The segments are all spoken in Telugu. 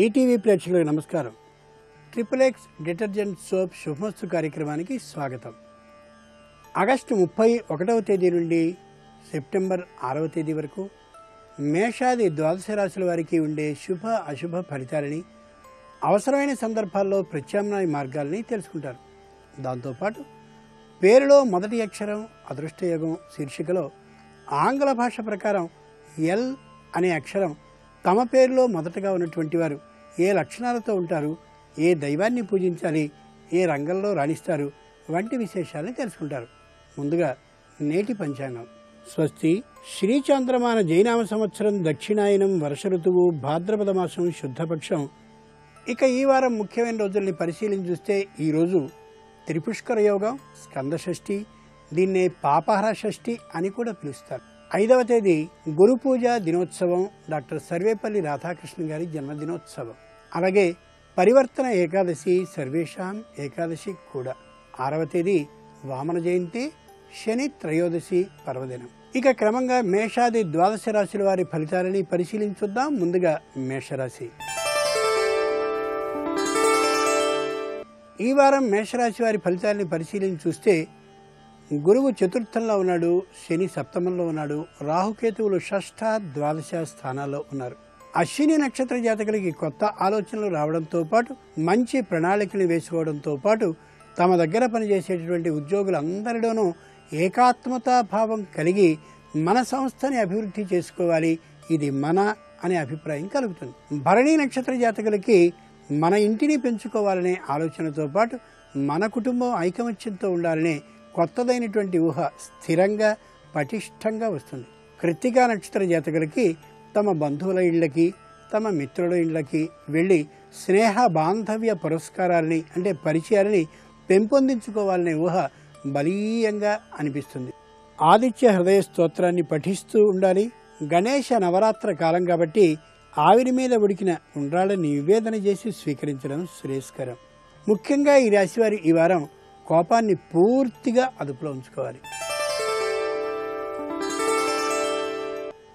ఈటీవీ ప్రేక్షకులకు నమస్కారం. XXX డిటర్జెంట్ సోప్ శుభమస్తు కార్యక్రమానికి స్వాగతం. ఆగస్టు 31వ తేదీ నుండి సెప్టెంబర్ 6వ తేదీ వరకు మేషాది ద్వాదశ రాశుల వారికి ఉండే శుభ అశుభ ఫలితాలని, అవసరమైన సందర్భాల్లో ప్రత్యామ్నాయ మార్గాలని తెలుసుకుంటారు. దాంతోపాటు పేరులో మొదటి అక్షరం అదృష్టయోగం శీర్షికలో ఆంగ్ల భాష ప్రకారం ఎల్ అనే అక్షరం తమ పేరులో మొదటగా ఉన్నటువంటి వారు ఏ లక్షణాలతో ఉంటారు, ఏ దైవాన్ని పూజించాలి, ఏ రంగంలో రాణిస్తారు వంటి విశేషాలను తెలుసుకుంటారు. ముందుగా నేటి పంచాంగం. స్వస్తి శ్రీ చాంద్రమాన జైనామ సంవత్సరం దక్షిణాయనం వర్ష ఋతువు భాద్రపద మాసం శుద్ధపక్షం. ఇక ఈ వారం ముఖ్యమైన రోజుల్ని పరిశీలించి చూస్తే ఈరోజు త్రిపుష్కర యోగం, స్కంద షష్ఠి, దీన్నే పాపహర షష్ఠి అని కూడా పిలుస్తారు. 5వ తేదీ గురు పూజ దినోత్సవం, డాక్టర్ సర్వేపల్లి రాధాకృష్ణ గారి జన్మదినోత్సవం. అలాగే పరివర్తన ఏకాదశి, సర్వేషాం ఏకాదశి కూడా. 6వ తేదీ వామన జయంతి, శని త్రయోదశి పర్వదినం. ఇక క్రమంగా మేషాది ద్వాదశ రాశుల వారి ఫలితాలని పరిశీలించుద్దాం. ముందుగా మేషరాశి. ఈ వారం మేషరాశి వారి ఫలితాలని పరిశీలించి చూస్తే గురువు చతుర్థంలో ఉన్నాడు, శని సప్తమంలో ఉన్నాడు, రాహుకేతువులు షష్ఠ ద్వాదశ స్థానాల్లో ఉన్నారు. అశ్విని నక్షత్ర జాతకులకి కొత్త ఆలోచనలు రావడంతో పాటు, మంచి ప్రణాళికలు వేసుకోవడంతో పాటు, తమ దగ్గర పనిచేసేటటువంటి ఉద్యోగులందరిలోనూ ఏకాత్మతా భావం కలిగి మన సంస్థని అభివృద్ధి చేసుకోవాలి, ఇది మన అనే అభిప్రాయం కలుగుతుంది. భరణి నక్షత్ర జాతకులకి మన ఇంటిని పెంచుకోవాలనే ఆలోచనతో పాటు మన కుటుంబం ఐకమత్యంతో ఉండాలనే కొత్తదైనటువంటి ఊహ స్థిరంగా పటిష్టంగా వస్తుంది. కృత్తికా నక్షత్ర జాతకులకి తమ బంధువుల ఇళ్లకి, తమ మిత్రుల ఇళ్లకి వెళ్ళి స్నేహ బాంధవ్య పురస్కారాలని అంటే పరిచయాలని పెంపొందించుకోవాలనే ఊహ బలీయంగా అనిపిస్తుంది. ఆదిత్య హృదయ స్తోత్రాన్ని పఠిస్తూ ఉండాలి. గణేష నవరాత్ర కాలం కాబట్టి ఆవిరి మీద ఉడికిన ఉండ్రాళ్ళని నివేదన చేసి స్వీకరించడం శ్రేయస్కరం. ముఖ్యంగా ఈ రాశివారి ఈ వారం కోపాన్ని పూర్తిగా అదుపులో ఉంచుకోవాలి.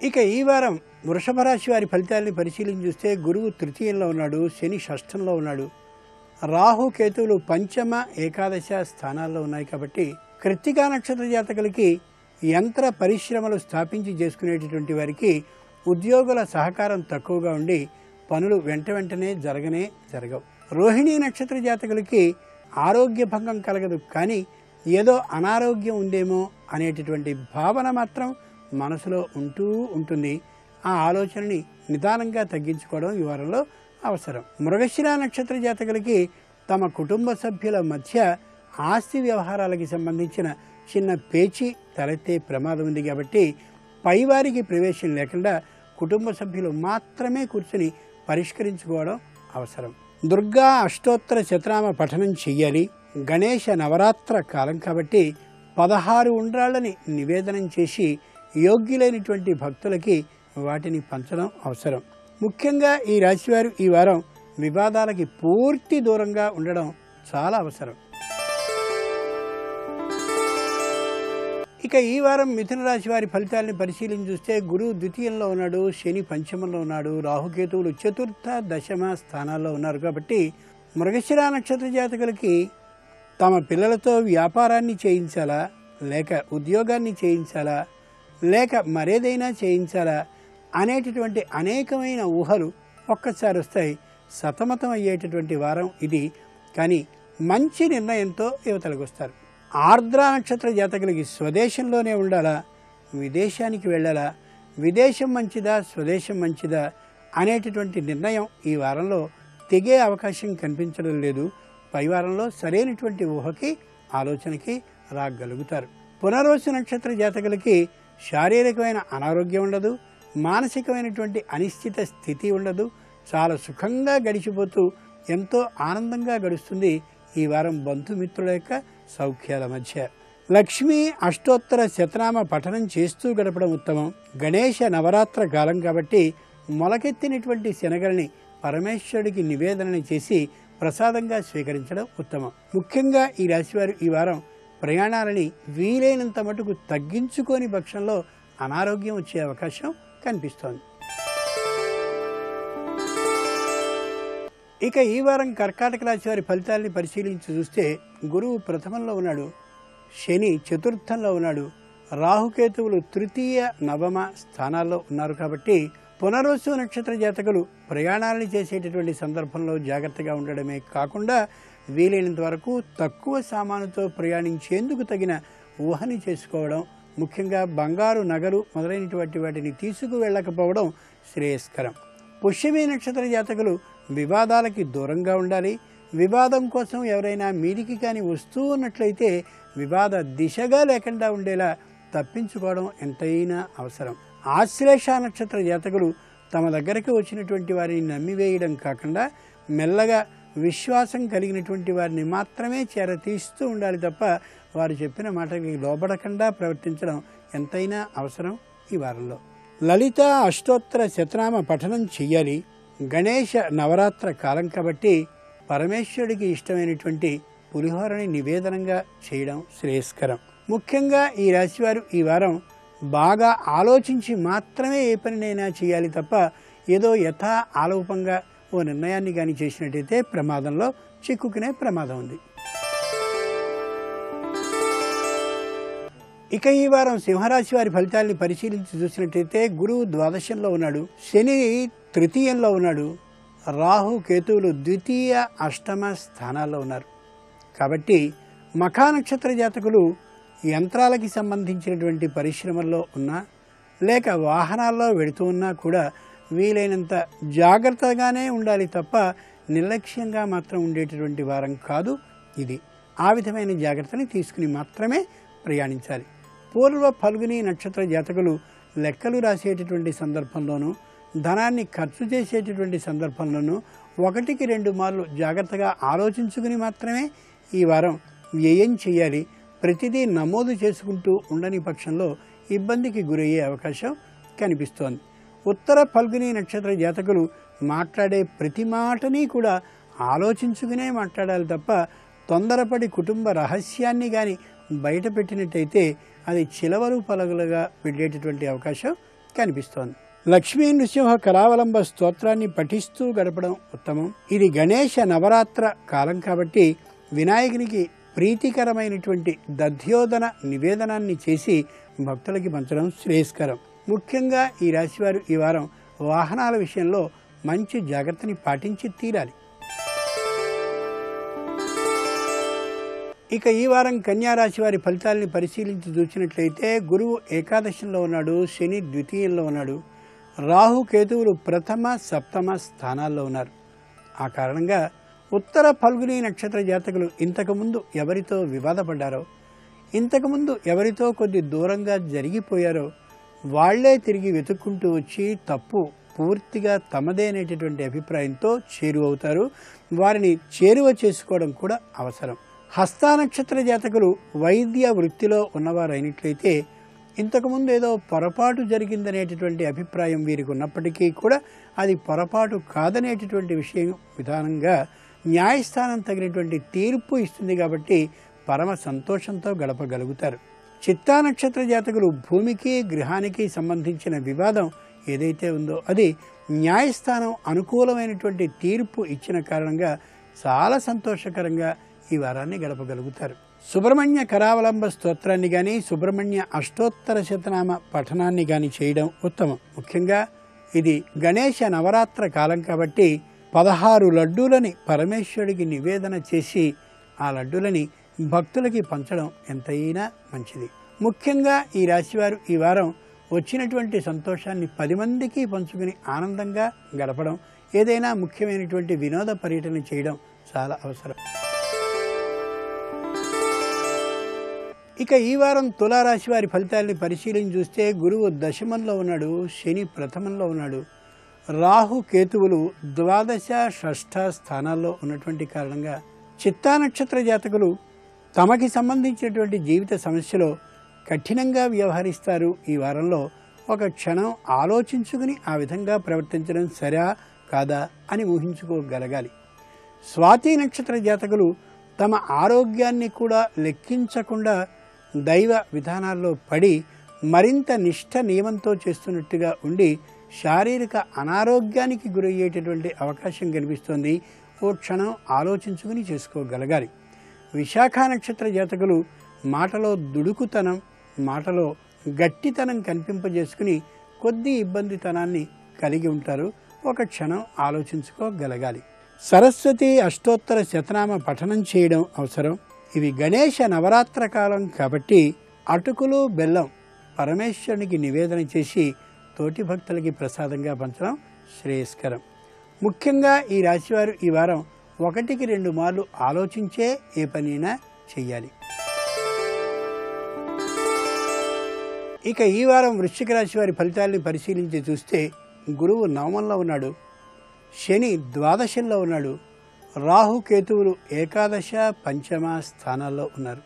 ఇక ఈ వారం వృషభ రాశి వారి ఫలితాలని పరిశీలించి చూస్తే గురువు తృతీయంలో ఉన్నాడు, శని షష్ఠంలో ఉన్నాడు, రాహు కేతువులు పంచమ ఏకాదశ స్థానాల్లో ఉన్నాయి. కాబట్టి కృత్తికా నక్షత్ర జాతకులకి యంత్ర పరిశ్రమలు స్థాపించి చేసుకునేటటువంటి వారికి ఉద్యోగుల సహకారం తక్కువగా ఉండి పనులు వెంటనే జరగవు. రోహిణీ నక్షత్ర జాతకులకి ఆరోగ్య భంగం కలగదు, కానీ ఏదో అనారోగ్యం ఉందేమో అనేటటువంటి భావన మాత్రం మనసులో ఉంటూ ఉంటుంది. ఆ ఆలోచనని నిదానంగా తగ్గించుకోవడం ఈ వారంలో అవసరం. మృగశిర నక్షత్ర జాతకులకి తమ కుటుంబ సభ్యుల మధ్య ఆస్తి వ్యవహారాలకి సంబంధించిన చిన్న పేచీ తలెత్తే ప్రమాదం ఉంది. కాబట్టి పైవారికి ప్రవేశం లేకుండా కుటుంబ సభ్యులు మాత్రమే కూర్చొని పరిష్కరించుకోవడం అవసరం. దుర్గా అష్టోత్తర శతనామ పఠనం చెయ్యాలి. గణేష నవరాత్ర కాలం కాబట్టి 16 ఉండ్రాళ్ళని నివేదనం చేసి యోగ్యులైనటువంటి భక్తులకి వాటిని పంచడం అవసరం. ముఖ్యంగా ఈ రాశివారు ఈ వారం వివాదాలకి పూర్తి దూరంగా ఉండడం చాలా అవసరం. ఇక ఈ వారం మిథున రాశి వారి ఫలితాలని పరిశీలించి చూస్తే గురువు ద్వితీయంలో ఉన్నాడు, శని పంచమంలో ఉన్నాడు, రాహుకేతువులు చతుర్థ దశమ స్థానాల్లో ఉన్నారు. కాబట్టి మృగశిర నక్షత్ర జాతకులకి తమ పిల్లలతో వ్యాపారాన్ని చేయించాలా, లేక ఉద్యోగాన్ని చేయించాలా, లేక మరేదైనా చేయించాలా అనేటటువంటి అనేకమైన ఊహలు ఒక్కసారి వస్తాయి. సతమతం అయ్యేటటువంటి వారం ఇది. కానీ మంచి నిర్ణయంతో యువతలకు వస్తారు. ఆర్ద్ర నక్షత్ర జాతకులకి స్వదేశంలోనే ఉండాలా, విదేశానికి వెళ్ళాలా, విదేశం మంచిదా స్వదేశం మంచిదా అనేటటువంటి నిర్ణయం ఈ వారంలో తెగే అవకాశం కనిపించడం లేదు. పై వారంలో సరైనటువంటి ఊహకి ఆలోచనకి రాగలుగుతారు. పునర్వసు నక్షత్ర జాతకులకి శారీరకమైన అనారోగ్యం ఉండదు, మానసికమైనటువంటి అనిశ్చిత స్థితి ఉండదు. చాలా సుఖంగా గడిచిపోతూ ఎంతో ఆనందంగా గడుస్తుంది ఈ వారం బంధుమిత్రుల యొక్క సౌఖ్యాల మధ్య. లక్ష్మీ అష్టోత్తర శతనామ పఠనం చేస్తూ గడపడం ఉత్తమం. గణేష నవరాత్ర కాలం కాబట్టి మొలకెత్తినటువంటి శనగలని పరమేశ్వరుడికి నివేదన చేసి ప్రసాదంగా స్వీకరించడం ఉత్తమం. ముఖ్యంగా ఈ రాశివారు ఈ వారం ప్రయాణాలని వీలైనంత మటుకు తగ్గించుకోని పక్షంలో అనారోగ్యం వచ్చే అవకాశం కనిపిస్తోంది. ఇక ఈ వారం కర్కాటక రాశి వారి ఫలితాలని పరిశీలించి చూస్తే గురువు ప్రథమంలో ఉన్నాడు, శని చతుర్థంలో ఉన్నాడు, రాహుకేతువులు తృతీయ నవమ స్థానాల్లో ఉన్నారు. కాబట్టి పునర్వసు నక్షత్ర జాతకులు ప్రయాణాలను చేసేటటువంటి సందర్భంలో జాగ్రత్తగా ఉండడమే కాకుండా వీలైనంత వరకు తక్కువ సామానుతో ప్రయాణించేందుకు తగిన ఊహని చేసుకోవడం, ముఖ్యంగా బంగారు నగలు మొదలైనటువంటి వాటిని తీసుకువెళ్ళకపోవడం శ్రేయస్కరం. పుష్యమి నక్షత్ర జాతకులు వివాదాలకి దూరంగా ఉండాలి. వివాదం కోసం ఎవరైనా మీదికి కానీ వస్తూ ఉన్నట్లయితే వివాద దిశగా లేకుండా ఉండేలా తప్పించుకోవడం ఎంతైనా అవసరం. ఆశ్లేష నక్షత్ర జాతకులు తమ దగ్గరకు వచ్చినటువంటి వారిని నమ్మివేయడం కాకుండా మెల్లగా విశ్వాసం కలిగినటువంటి వారిని మాత్రమే చేరతీస్తూ ఉండాలి తప్ప వారు చెప్పిన మాటకి లోబడకుండా ప్రవర్తించడం ఎంతైనా అవసరం. ఈ వారంలో లలిత అష్టోత్తర శతనామ పఠనం చెయ్యాలి. గణేష నవరాత్ర కాలం కాబట్టి పరమేశ్వరుడికి ఇష్టమైనటువంటి పులిహోరని నివేదనంగా చేయడం శ్రేయస్కరం. ముఖ్యంగా ఈ రాశివారు ఈ వారం బాగా ఆలోచించి మాత్రమే ఏ పనినైనా చేయాలి తప్ప ఏదో యథా ఆలోపంగా ఓ నిర్ణయాన్ని కానీ చేసినట్టయితే ప్రమాదంలో చిక్కుకునే ప్రమాదం ఉంది. ఇక ఈ వారం సింహరాశి వారి ఫలితాలని పరిశీలించి చూసినట్టయితే గురువు ద్వాదశంలో ఉన్నాడు, శని తృతీయంలో ఉన్నాడు, రాహు కేతువులు ద్వితీయ అష్టమ స్థానాల్లో ఉన్నారు. కాబట్టి మఖా నక్షత్ర జాతకులు యంత్రాలకి సంబంధించినటువంటి పరిశ్రమల్లో ఉన్నా లేక వాహనాల్లో వెళుతూ ఉన్నా కూడా వీలైనంత జాగ్రత్తగానే ఉండాలి తప్ప నిర్లక్ష్యంగా మాత్రం ఉండేటటువంటి వారం కాదు ఇది. ఆ విధమైన జాగ్రత్తని తీసుకుని మాత్రమే ప్రయాణించాలి. పూర్వ ఫల్గుని నక్షత్ర జాతకులు లెక్కలు రాసేటటువంటి సందర్భంలోనూ ధనాన్ని ఖర్చు చేసేటటువంటి సందర్భంలోనూ 1-2 మార్లు జాగ్రత్తగా ఆలోచించుకుని మాత్రమే ఈ వారం వ్యయం చేయాలి. ప్రతిదీ నమోదు చేసుకుంటూ ఉండని పక్షంలో ఇబ్బందికి గురయ్యే అవకాశం కనిపిస్తోంది. ఉత్తర ఫల్గుని నక్షత్ర జాతకులు మాట్లాడే ప్రతి మాటని కూడా ఆలోచించుకునే మాట్లాడాలి తప్ప తొందరపడి కుటుంబ రహస్యాన్ని కానీ బయట పెట్టినట్టయితే అది చిలవలు పలగలుగా వెళ్ళేటటువంటి అవకాశం కనిపిస్తోంది. లక్ష్మీ నృసింహ కరావలంబ స్తోత్రాన్ని పఠిస్తూ గడపడం ఉత్తమం. ఇది గణేష నవరాత్ర కాలం కాబట్టి వినాయకునికి ప్రీతికరమైనటువంటి దధ్యోదన నివేదనాన్ని చేసి భక్తులకి పంచడం శ్రేయస్కరం. ముఖ్యంగా ఈ రాశివారు ఈ వారం వాహనాల విషయంలో మంచి జాగ్రత్తని పాటించి తీరాలి. ఇక ఈ వారం కన్యా రాశి వారి ఫలితాలని పరిశీలించి చూసినట్లయితే గురువు ఏకాదశంలో ఉన్నాడు, శని ద్వితీయంలో ఉన్నాడు, రాహు కేతువులు ప్రథమ సప్తమ స్థానాల్లో ఉన్నారు. ఆ కారణంగా ఉత్తర ఫల్గుని నక్షత్ర జాతకులు ఇంతకుముందు ఎవరితో వివాదపడ్డారో, ఇంతకుముందు ఎవరితో కొద్ది దూరంగా జరిగిపోయారో వాళ్లే తిరిగి వెతుక్కుంటూ వచ్చి తప్పు పూర్తిగా తమదే అనేటటువంటి అభిప్రాయంతో చేరువవుతారు. వారిని చేరువ చేసుకోవడం కూడా అవసరం. హస్త నక్షత్ర జాతకులు వైద్య వృత్తిలో ఉన్నవారైనట్లయితే ఇంతకుముందు ఏదో పొరపాటు జరిగిందనేటటువంటి అభిప్రాయం వీరికి ఉన్నప్పటికీ కూడా అది పొరపాటు కాదనేటటువంటి విషయం విధానంగా న్యాయస్థానం తగినటువంటి తీర్పు ఇస్తుంది కాబట్టి పరమ సంతోషంతో గడపగలుగుతారు. చిత్తా నక్షత్ర జాతకులు భూమికి గృహానికి సంబంధించిన వివాదం ఏదైతే ఉందో అది న్యాయస్థానం అనుకూలమైనటువంటి తీర్పు ఇచ్చిన కారణంగా చాలా సంతోషకరంగా ఈ వారాన్ని గడపగలుగుతారు. సుబ్రహ్మణ్య కరావలంబ స్తోత్రాన్ని కానీ సుబ్రహ్మణ్య అష్టోత్తర శతనామ పఠనాన్ని కానీ చేయడం ఉత్తమం. ముఖ్యంగా ఇది గణేష నవరాత్ర కాలం కాబట్టి 16 లడ్డూలని పరమేశ్వరుడికి నివేదన చేసి ఆ లడ్డూలని భక్తులకి పంచడం ఎంతైనా మంచిది. ముఖ్యంగా ఈ రాశివారు ఈ వారం వచ్చినటువంటి సంతోషాన్ని 10 మందికి పంచుకుని ఆనందంగా గడపడం, ఏదైనా ముఖ్యమైనటువంటి వినోద పర్యటన చేయడం చాలా అవసరం. ఇక ఈ వారం తులారాశి వారి ఫలితాలని పరిశీలించి చూస్తే గురువు దశమంలో ఉన్నాడు, శని ప్రథమంలో ఉన్నాడు, రాహు కేతువులు ద్వాదశ షష్ఠ స్థానాల్లో ఉన్నటువంటి కారణంగా చిత్తా నక్షత్ర జాతకులు తమకి సంబంధించినటువంటి జీవిత సమస్యలో కఠినంగా వ్యవహరిస్తారు. ఈ వారంలో ఒక క్షణం ఆలోచించుకుని ఆ విధంగా ప్రవర్తించడం సరా కాదా అని ఊహించుకోగలగాలి. స్వాతి నక్షత్ర జాతకులు తమ ఆరోగ్యాన్ని కూడా లెక్కించకుండా దైవ విధానాల్లో పడి మరింత నిష్ఠ నియమంతో చేస్తున్నట్టుగా ఉండి శారీరక అనారోగ్యానికి గురయ్యేటటువంటి అవకాశం కనిపిస్తోంది. ఓ క్షణం ఆలోచించుకుని చేసుకోగలగాలి. విశాఖ నక్షత్ర జాతకులు మాటలో దుడుకుతనం, మాటలో గట్టితనం కనిపింపజేసుకుని కొద్ది ఇబ్బందితనాన్ని కలిగి ఉంటారు. ఒక క్షణం ఆలోచించుకోగలగాలి. సరస్వతి అష్టోత్తర శతనామ పఠనం చేయడం అవసరం. ఇవి గణేష నవరాత్ర కాలం కాబట్టి అటుకులు బెల్లం పరమేశ్వరునికి నివేదన చేసి తోటి భక్తులకి ప్రసాదంగా పంచడం శ్రేయస్కరం. ముఖ్యంగా ఈ రాశివారు ఈ వారం 1-2 మార్లు ఆలోచించే ఏ పనైనా చెయ్యాలి. ఇక ఈ వారం వృశ్చిక రాశి వారి ఫలితాలని పరిశీలించి చూస్తే గురువు నవమంలో ఉన్నాడు, శని ద్వాదశంలో ఉన్నాడు, రాహు కేతువులు ఏకాదశ పంచమ స్థానాల్లో ఉన్నారు.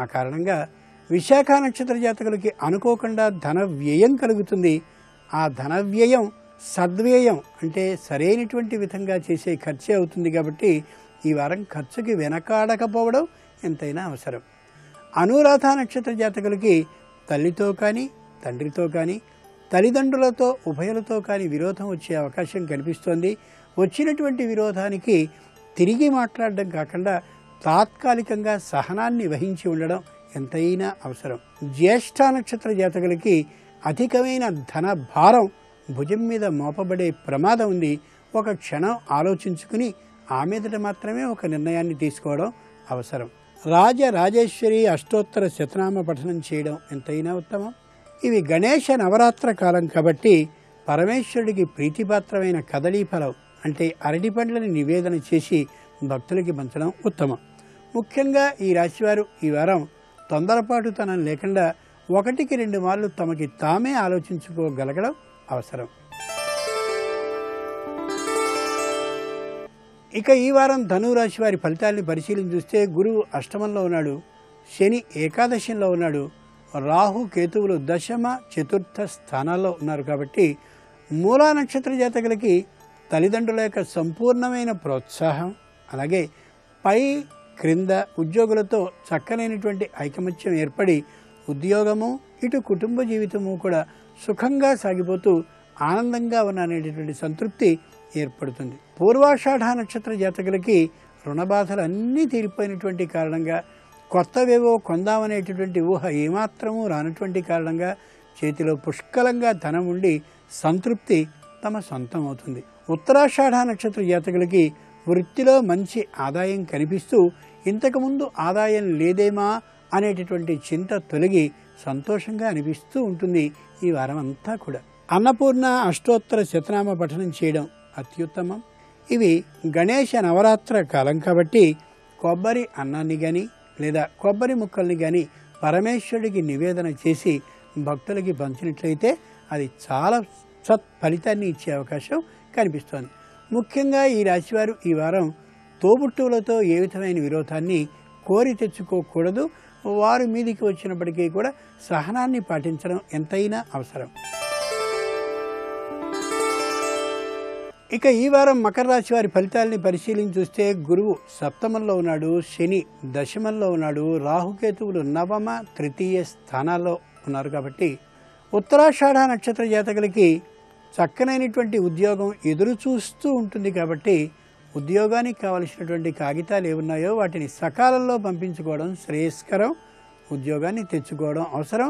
ఆ కారణంగా విశాఖ నక్షత్ర జాతకులకి అనుకోకుండా ధన వ్యయం కలుగుతుంది. ఆ ధన వ్యయం సద్వ్యయం అంటే సరైనటువంటి విధంగా చేసే ఖర్చే అవుతుంది. కాబట్టి ఈ వారం ఖర్చుకి వెనకాడకపోవడం ఎంతైనా అవసరం. అనురాధ నక్షత్ర జాతకులకి తల్లితో కానీ తండ్రితో కానీ తల్లిదండ్రులతో ఉభయులతో కానీ విరోధం వచ్చే అవకాశం కనిపిస్తోంది. వచ్చినటువంటి విరోధానికి తిరిగి మాట్లాడడం కాకుండా తాత్కాలికంగా సహనాన్ని వహించి ఉండడం ఎంతైనా అవసరం. జ్యేష్ఠ నక్షత్ర జాతకులకి అధికమైన ధన భారం భుజం మీద మోపబడే ప్రమాదం ఉంది. ఒక క్షణం ఆలోచించుకుని ఆ మీదట మాత్రమే ఒక నిర్ణయాన్ని తీసుకోవడం అవసరం. రాజరాజేశ్వరి అష్టోత్తర శతనామ పఠనం చేయడం ఎంతైనా ఉత్తమం. ఇవి గణేష నవరాత్ర కాలం కాబట్టి పరమేశ్వరుడికి ప్రీతిపాత్రమైన కదలీఫలం అంటే అరటిపండ్లని నివేదన చేసి భక్తులకి పంచడం ఉత్తమం. ముఖ్యంగా ఈ రాశివారు ఈ వారం తొందరపాటుతనం లేకుండా 1-2 మార్లు తమకి తామే ఆలోచించుకోగలగడం అవసరం. ఇక ఈ వారం ధనురాశి వారి ఫలితాలని పరిశీలించి చూస్తే గురువు అష్టమంలో ఉన్నాడు, శని ఏకాదశంలో ఉన్నాడు, రాహు కేతువులు దశమ చతుర్థ స్థానాల్లో ఉన్నారు. కాబట్టి మూలా నక్షత్ర జాతకులకి తల్లిదండ్రుల యొక్క సంపూర్ణమైన ప్రోత్సాహం, అలాగే పై క్రింద ఉద్యోగులతో చక్కనైనటువంటి ఐకమత్యం ఏర్పడి ఉద్యోగము ఇటు కుటుంబ జీవితము కూడా సుఖంగా సాగిపోతూ ఆనందంగా ఉన్ననేటటువంటి సంతృప్తి ఏర్పడుతుంది. పూర్వాషాఢ నక్షత్ర జాతకులకి రుణబాధలు అన్నీ తీరిపోయినటువంటి కారణంగా కొత్తవేవో కొందామనేటటువంటి ఊహ ఏమాత్రమూ రానటువంటి కారణంగా చేతిలో పుష్కలంగా ధనం ఉండి సంతృప్తి తమ సొంతం అవుతుంది. ఉత్తరాషాఢ నక్షత్ర జాతకులకి వృత్తిలో మంచి ఆదాయం కనిపిస్తూ ఇంతకుముందు ఆదాయం లేదేమా అనేటటువంటి చింత తొలగి సంతోషంగా అనిపిస్తూ ఉంటుంది. ఈ వారం అంతా కూడా అన్నపూర్ణ అష్టోత్తర శతనామ పఠనం చేయడం అత్యుత్తమం. ఇవి గణేష నవరాత్ర కాలం కాబట్టి కొబ్బరి అన్నాన్ని కానీ లేదా కొబ్బరి ముక్కల్ని కానీ పరమేశ్వరుడికి నివేదన చేసి భక్తులకి పంచినట్లయితే అది చాలా సత్ఫలితాన్ని ఇచ్చే అవకాశం కనిపిస్తోంది. ముఖ్యంగా ఈ రాశివారు ఈ వారం తోబుట్టువులతో ఏ విధమైన విరోధాన్ని కోరి తెచ్చుకోకూడదు. వారి మీదికి వచ్చినప్పటికీ కూడా సహనాన్ని పాటించడం ఎంతైనా అవసరం. ఇక ఈ వారం మకర రాశి వారి ఫలితాలని పరిశీలించి చూస్తే గురువు సప్తమంలో ఉన్నాడు, శని దశమంలో ఉన్నాడు, రాహుకేతువులు నవమ తృతీయ స్థానాల్లో ఉన్నారు. కాబట్టి ఉత్తరాషాఢ నక్షత్ర జాతకులకి చక్కనైనటువంటి ఉద్యోగం ఎదురు చూస్తూ ఉంటుంది. కాబట్టి ఉద్యోగానికి కావలసినటువంటి కాగితాలు ఏమున్నాయో వాటిని సకాలంలో పంపించుకోవడం శ్రేయస్కరం. ఉద్యోగాన్ని తెచ్చుకోవడం అవసరం.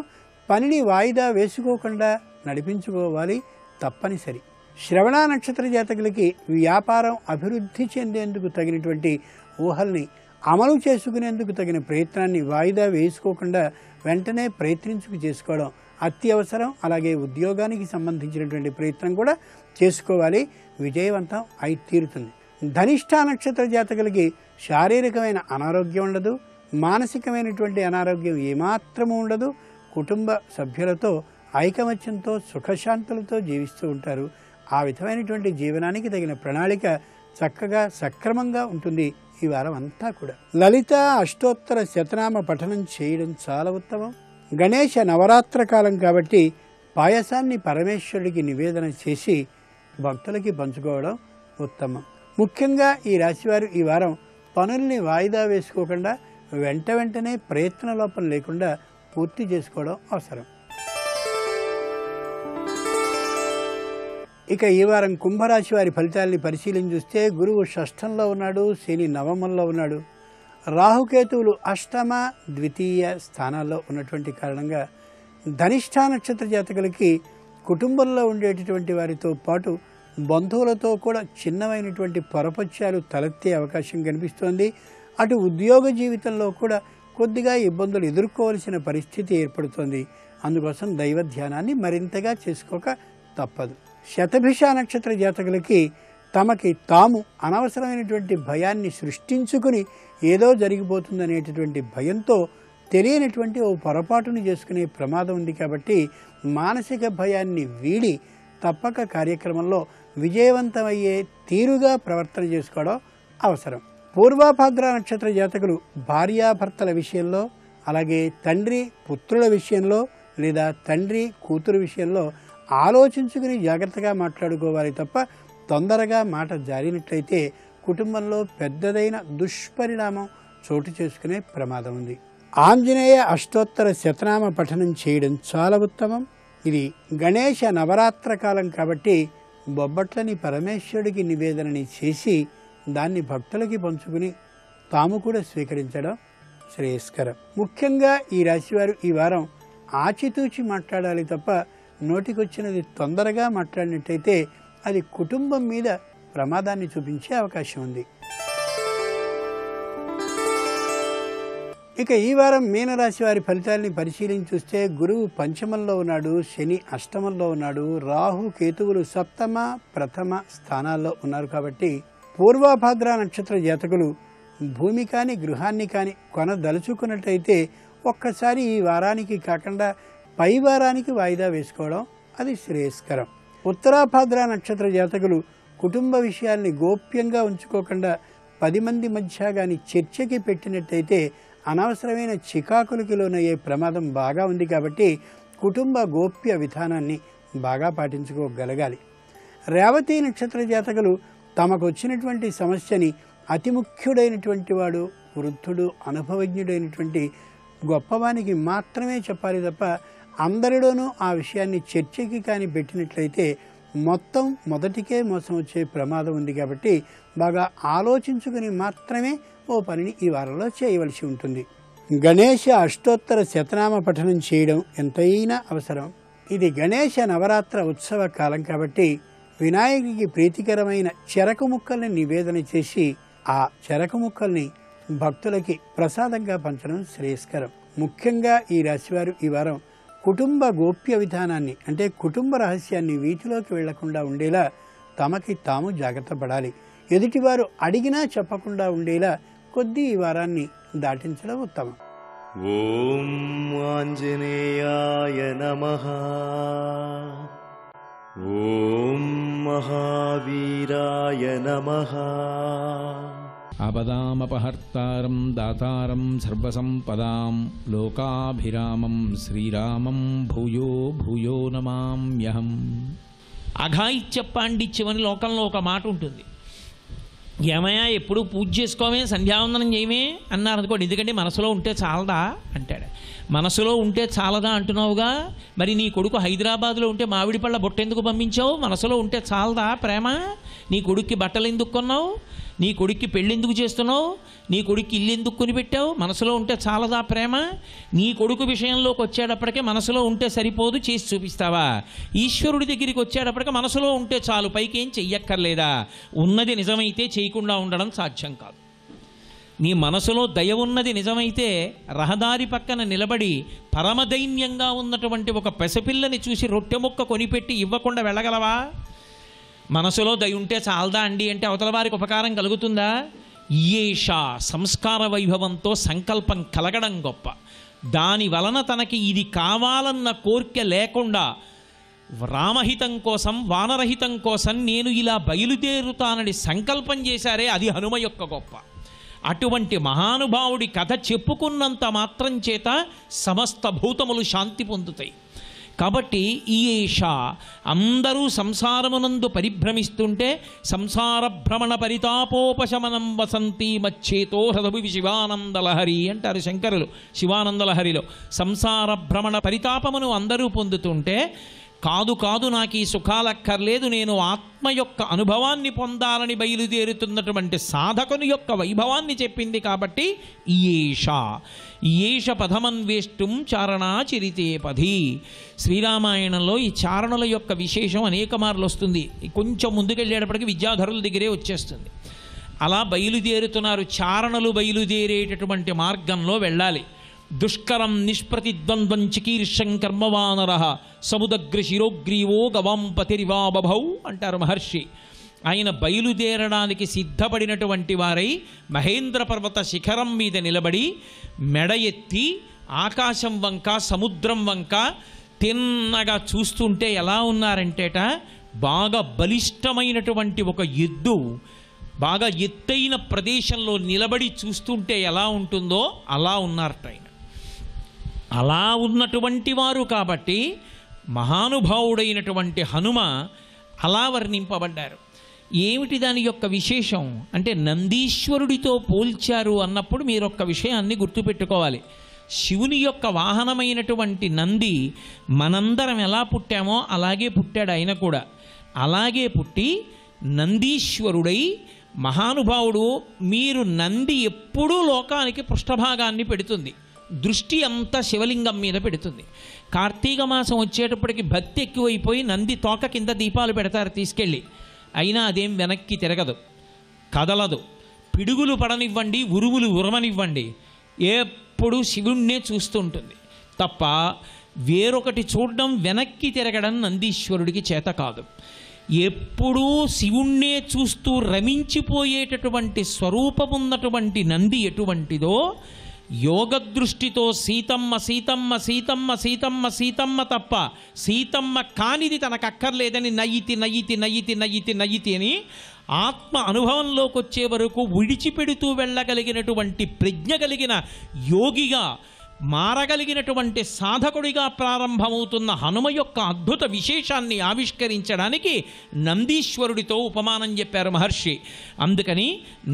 పనిని వాయిదా వేసుకోకుండా నడిపించుకోవాలి, తప్పనిసరి. శ్రవణ నక్షత్ర జాతకులకి వ్యాపారం అభివృద్ధి చెందేందుకు తగినటువంటి ఊహల్ని అమలు చేసుకునేందుకు తగిన ప్రయత్నాన్ని వాయిదా వేసుకోకుండా వెంటనే ప్రయత్నించుకు చేసుకోవడం అత్యవసరం. అలాగే ఉద్యోగానికి సంబంధించినటువంటి ప్రయత్నం కూడా చేసుకోవాలి, విజయవంతం అయి తీరుతుంది. ధనిష్ఠ నక్షత్ర జాతకులకి శారీరకమైన అనారోగ్యం ఉండదు, మానసికమైనటువంటి అనారోగ్యం ఏమాత్రము ఉండదు. కుటుంబ సభ్యులతో ఐకమత్యంతో సుఖశాంతులతో జీవిస్తూ ఉంటారు. ఆ విధమైనటువంటి జీవనానికి తగిన ప్రణాళిక చక్కగా సక్రమంగా ఉంటుంది ఈ వారం అంతా కూడా. లలిత అష్టోత్తర శతనామ పఠనం చేయడం చాలా ఉత్తమం. గణేష నవరాత్ర కాలం కాబట్టి పాయసాన్ని పరమేశ్వరుడికి నివేదన చేసి భక్తులకి పంచుకోవడం ఉత్తమం. ముఖ్యంగా ఈ రాశివారు ఈ వారం పనుల్ని వాయిదా వేసుకోకుండా వెంటనే ప్రయత్న లోపం లేకుండా పూర్తి చేసుకోవడం అవసరం. ఇక ఈ వారం కుంభరాశి వారి ఫలితాలని పరిశీలన చూస్తే గురువు షష్ఠంలో ఉన్నాడు, శని నవమంలో ఉన్నాడు, రాహుకేతువులు అష్టమ ద్వితీయ స్థానాల్లో ఉన్నటువంటి కారణంగా ధనిష్ఠ నక్షత్ర జాతకులకి కుటుంబంలో ఉండేటటువంటి వారితో పాటు బంధువులతో కూడా చిన్నమైనటువంటి పొరపత్యాలు తలెత్తే అవకాశం కనిపిస్తోంది. అటు ఉద్యోగ జీవితంలో కూడా కొద్దిగా ఇబ్బందులు ఎదుర్కోవాల్సిన పరిస్థితి ఏర్పడుతోంది. అందుకోసం దైవ ధ్యానాన్ని మరింతగా చేసుకోక తప్పదు. శతభిష నక్షత్ర జాతకులకి తమకి తాము అనవసరమైనటువంటి భయాన్ని సృష్టించుకుని ఏదో జరిగిపోతుందనేటటువంటి భయంతో తెలియనటువంటి ఓ పొరపాటును చేసుకునే ప్రమాదం ఉంది. కాబట్టి మానసిక భయాన్ని వీడి తప్పక కార్యక్రమంలో విజయవంతమయ్యే తీరుగా ప్రవర్తన చేసుకోవడం అవసరం. పూర్వాభాద్ర నక్షత్ర జాతకులు భార్యాభర్తల విషయంలో, అలాగే తండ్రి పుత్రుల విషయంలో లేదా తండ్రి కూతురు విషయంలో ఆలోచించుకుని జాగ్రత్తగా మాట్లాడుకోవాలి తప్ప తొందరగా మాట జారినట్లయితే కుటుంబంలో పెద్దదైన దుష్పరిణామం చోటు చేసుకునే ప్రమాదం ఉంది. ఆంజనేయ అష్టోత్తర శతనామ పఠనం చేయడం చాలా ఉత్తమం. ఇది గణేష నవరాత్ర కాలం కాబట్టి బొబ్బట్లని పరమేశ్వరుడికి నివేదనని చేసి దాన్ని భక్తులకి పంచుకుని తాము కూడా స్వీకరించడం శ్రేయస్కరం. ముఖ్యంగా ఈ రాశివారు ఈ వారం ఆచితూచి మాట్లాడాలి తప్ప నోటికొచ్చినది తొందరగా మాట్లాడినట్టయితే అది కుటుంబం మీద ప్రమాదాన్ని చూపించే అవకాశం ఉంది. ఇక ఈ వారం మీనరాశి వారి ఫలితాలని పరిశీలించి చూస్తే గురువు పంచమంలో ఉన్నాడు, శని అష్టమంలో ఉన్నాడు, రాహు కేతువులు సప్తమ ప్రథమ స్థానాల్లో ఉన్నారు. కాబట్టి పూర్వాభాద్ర నక్షత్ర జాతకులు భూమి కానీ గృహాన్ని కానీ కొనదలుచుకున్నట్టయితే ఒక్కసారి ఈ వారానికి కాకుండా పై వారానికి వాయిదా వేసుకోవడం అది శ్రేయస్కరం. ఉత్తరాభాద్ర నక్షత్ర జాతకులు కుటుంబ విషయాల్ని గోప్యంగా ఉంచుకోకుండా 10 మంది మధ్య కానీ చర్చకి పెట్టినట్టయితే అనవసరమైన చికాకులకి లోనయ్యే ప్రమాదం బాగా ఉంది. కాబట్టి కుటుంబ గోప్య విధానాన్ని బాగా పాటించుకోగలగాలి. రేవతి నక్షత్ర జాతకులు తమకు వచ్చినటువంటి సమస్యని అతి ముఖ్యుడైనటువంటి వాడు, వృద్ధుడు, అనుభవజ్ఞుడైనటువంటి గొప్పవానికి మాత్రమే చెప్పాలి తప్ప అందరిలోనూ ఆ విషయాన్ని చర్చకి కానీ పెట్టినట్లయితే మొత్తం మొదటికే మోసం వచ్చే ప్రమాదం ఉంది. కాబట్టి బాగా ఆలోచించుకుని మాత్రమే ఓ పనిని ఈ వారంలో చేయవలసి ఉంటుంది. గణేష అష్టోత్తర శతనామ పఠనం చేయడం ఎంతైనా అవసరం. ఇది గణేష నవరాత్ర ఉత్సవ కాలం కాబట్టి వినాయకుడికి ప్రీతికరమైన చెరకు ముక్కల్ని నివేదన చేసి ఆ చెరకు ముక్కల్ని భక్తులకి ప్రసాదంగా పంచడం శ్రేయస్కరం. ముఖ్యంగా ఈ రాశివారు ఈ వారం కుటుంబ గోప్య విధానాన్ని అంటే కుటుంబ రహస్యాన్ని వీటిలోకి వెళ్లకుండా ఉండేలా తమకి తాము జాగ్రత్త పడాలి. ఎదుటివారు అడిగినా చెప్పకుండా ఉండేలా కొద్ది ఈ వారాన్ని దాటించడం ఉత్తమం. ఓం ఆంజనేయాయ నమః. ఓం మహావీరాయ నమః. ఆపదామపహర్తారం దాతారం సర్వసంపదాం లోకాభిరామం శ్రీరామం భూయో భూయో నమామ్యహం. అఘాయిత్య పాండిత్యమని లోకంలో ఒక మాట ఉంటుంది. ఏమయ్యా ఎప్పుడు పూజ చేసుకోమే, సంధ్యావందనం చేయమే అన్నారు అనుకోండి. ఎందుకంటే మనసులో ఉంటే చాలదా అంటాడు. మనసులో ఉంటే చాలదా అంటున్నావుగా, మరి నీ కొడుకు హైదరాబాద్లో ఉంటే మామిడి పళ్ళ బొట్ట ఎందుకు పంపించావు? మనసులో ఉంటే చాలదా ప్రేమ? నీ కొడుక్కి బట్టలు ఎందుకు కొన్నావు? నీ కొడుక్కి పెళ్ళి ఎందుకు చేస్తున్నావు? నీ కొడుక్కి ఇల్లు ఎందుకు కొనిపెట్టావు? మనసులో ఉంటే చాలదా ప్రేమ? నీ కొడుకు విషయంలోకి వచ్చేటప్పటికే మనసులో ఉంటే సరిపోదు, చేసి చూపిస్తావా? ఈశ్వరుడి దగ్గరికి వచ్చేటప్పటికే మనసులో ఉంటే చాలు, పైకి ఏం చెయ్యక్కర్లేదా? ఉన్నది నిజమైతే చేయకుండా ఉండడం సాధ్యం కాదు. నీ మనసులో దయ ఉన్నది నిజమైతే రహదారి పక్కన నిలబడి పరమదైన్యంగా ఉన్నటువంటి ఒక పెసపిల్లని చూసి రొట్టె ముక్క కొనిపెట్టి ఇవ్వకుండా వెళ్ళగలవా? మనసులో దయ ఉంటే చాలదా అండి అంటే అవతల వారికి ఉపకారం కలుగుతుందా? ఈయేష సంస్కార వైభవంతో సంకల్పం కలగడం గొప్ప. దాని వలన తనకి ఇది కావాలన్న కోరిక లేకుండా రామహితం కోసం వానరహితం కోసం నేను ఇలా బయలుదేరుతానని సంకల్పం చేశారే, అది హనుమ యొక్క గొప్ప. అటువంటి మహానుభావుడి కథ చెప్పుకున్నంత మాత్రం చేత సమస్త భూతములు శాంతి పొందుతాయి. కాబట్టి ఈయేష అందరూ సంసారమునందు పరిభ్రమిస్తుంటే సంసార భ్రమణ పరితాపోపశమనం వసంతి మచ్చేతో హృదభి శివానందలహరి అంటారు శంకరులు శివానందలహరిలో. సంసార భ్రమణ పరితాపమును అందరూ పొందుతుంటే కాదు కాదు నాకు ఈ సుఖాలక్కర్లేదు, నేను ఆత్మ యొక్క అనుభవాన్ని పొందాలని బయలుదేరుతున్నటువంటి సాధకుని యొక్క వైభవాన్ని చెప్పింది కాబట్టి ఈయేష పదమన్వేష్టం చారణాచరితే పది. శ్రీరామాయణంలో ఈ చారణుల యొక్క విశేషం అనేక మార్లు వస్తుంది. కొంచెం ముందుకెళ్ళేటప్పటికి విద్యాధరుల దగ్గరే వచ్చేస్తుంది. అలా బయలుదేరుతున్నారు. చారణలు బయలుదేరేటటువంటి మార్గంలో వెళ్ళాలి. దుష్కరం నిష్ప్రతిద్వంద్వం చికీర్షం కర్మవానర సముదగ్ర శిరోగ్రీవో గవాంపతిరివాబభౌ అంటారు మహర్షి. ఆయన బయలుదేరడానికి సిద్ధపడినటువంటి వారై మహేంద్ర పర్వత శిఖరం మీద నిలబడి మెడ ఎత్తి ఆకాశం వంక సముద్రం వంక తిన్నగా చూస్తుంటే ఎలా ఉన్నారంటేట, బాగా బలిష్టమైనటువంటి ఒక ఎద్దు బాగా ఎత్తైన ప్రదేశంలో నిలబడి చూస్తుంటే ఎలా ఉంటుందో అలా ఉన్నారట ఆయన. అలా ఉన్నటువంటి వారు కాబట్టి మహానుభావుడైనటువంటి హనుమ అలా వర్ణింపబడ్డారు. ఏమిటి దాని యొక్క విశేషం అంటే, నందీశ్వరుడితో పోల్చారు అన్నప్పుడు మీరు ఒక్క విషయాన్ని గుర్తుపెట్టుకోవాలి. శివుని యొక్క వాహనమైనటువంటి నంది మనందరం ఎలా పుట్టామో అలాగే పుట్టాడు ఆయన కూడా. అలాగే పుట్టి నందీశ్వరుడై మహానుభావుడు. మీరు నంది ఎప్పుడూ లోకానికి పృష్ఠభాగాన్ని పెడుతుంది, దృష్టి అంతా శివలింగం మీద పెడుతుంది. కార్తీక మాసం వచ్చేటప్పటికి భక్తి ఎక్కువైపోయి నంది తోక కింద దీపాలు పెడతారు తీసుకెళ్ళి. అయినా అదేం వెనక్కి తిరగదు, కదలదు. పిడుగులు పడనివ్వండి, ఉరుములు ఉరమనివ్వండి, ఎప్పుడు శివుణ్ణే చూస్తుంటుంది తప్ప వేరొకటి చూడడం, వెనక్కి తిరగడం నందీశ్వరుడికి చేత కాదు. ఎప్పుడూ శివుణ్ణే చూస్తూ రమించిపోయేటటువంటి స్వరూపమున్నటువంటి నంది ఎటువంటిదో, యోగ దృష్టితో సీతమ్మ సీతమ్మ సీతమ్మ సీతమ్మ సీతమ్మ తప్ప సీతమ్మ కానిది తనకక్కర్లేదని నయ్యితి నయ్యితి నయ్యితి నయ్యితి నయ్యితి అని ఆత్మ అనుభవంలోకి వచ్చే వరకు విడిచిపెడుతూ వెళ్ళగలిగినటువంటి ప్రజ్ఞ కలిగిన యోగిగా మారగలిగినటువంటి సాధకుడిగా ప్రారంభమవుతున్న హనుమ యొక్క అద్భుత విశేషాన్ని ఆవిష్కరించడానికి నందీశ్వరుడితో ఉపమానం చెప్పారు మహర్షి. అందుకని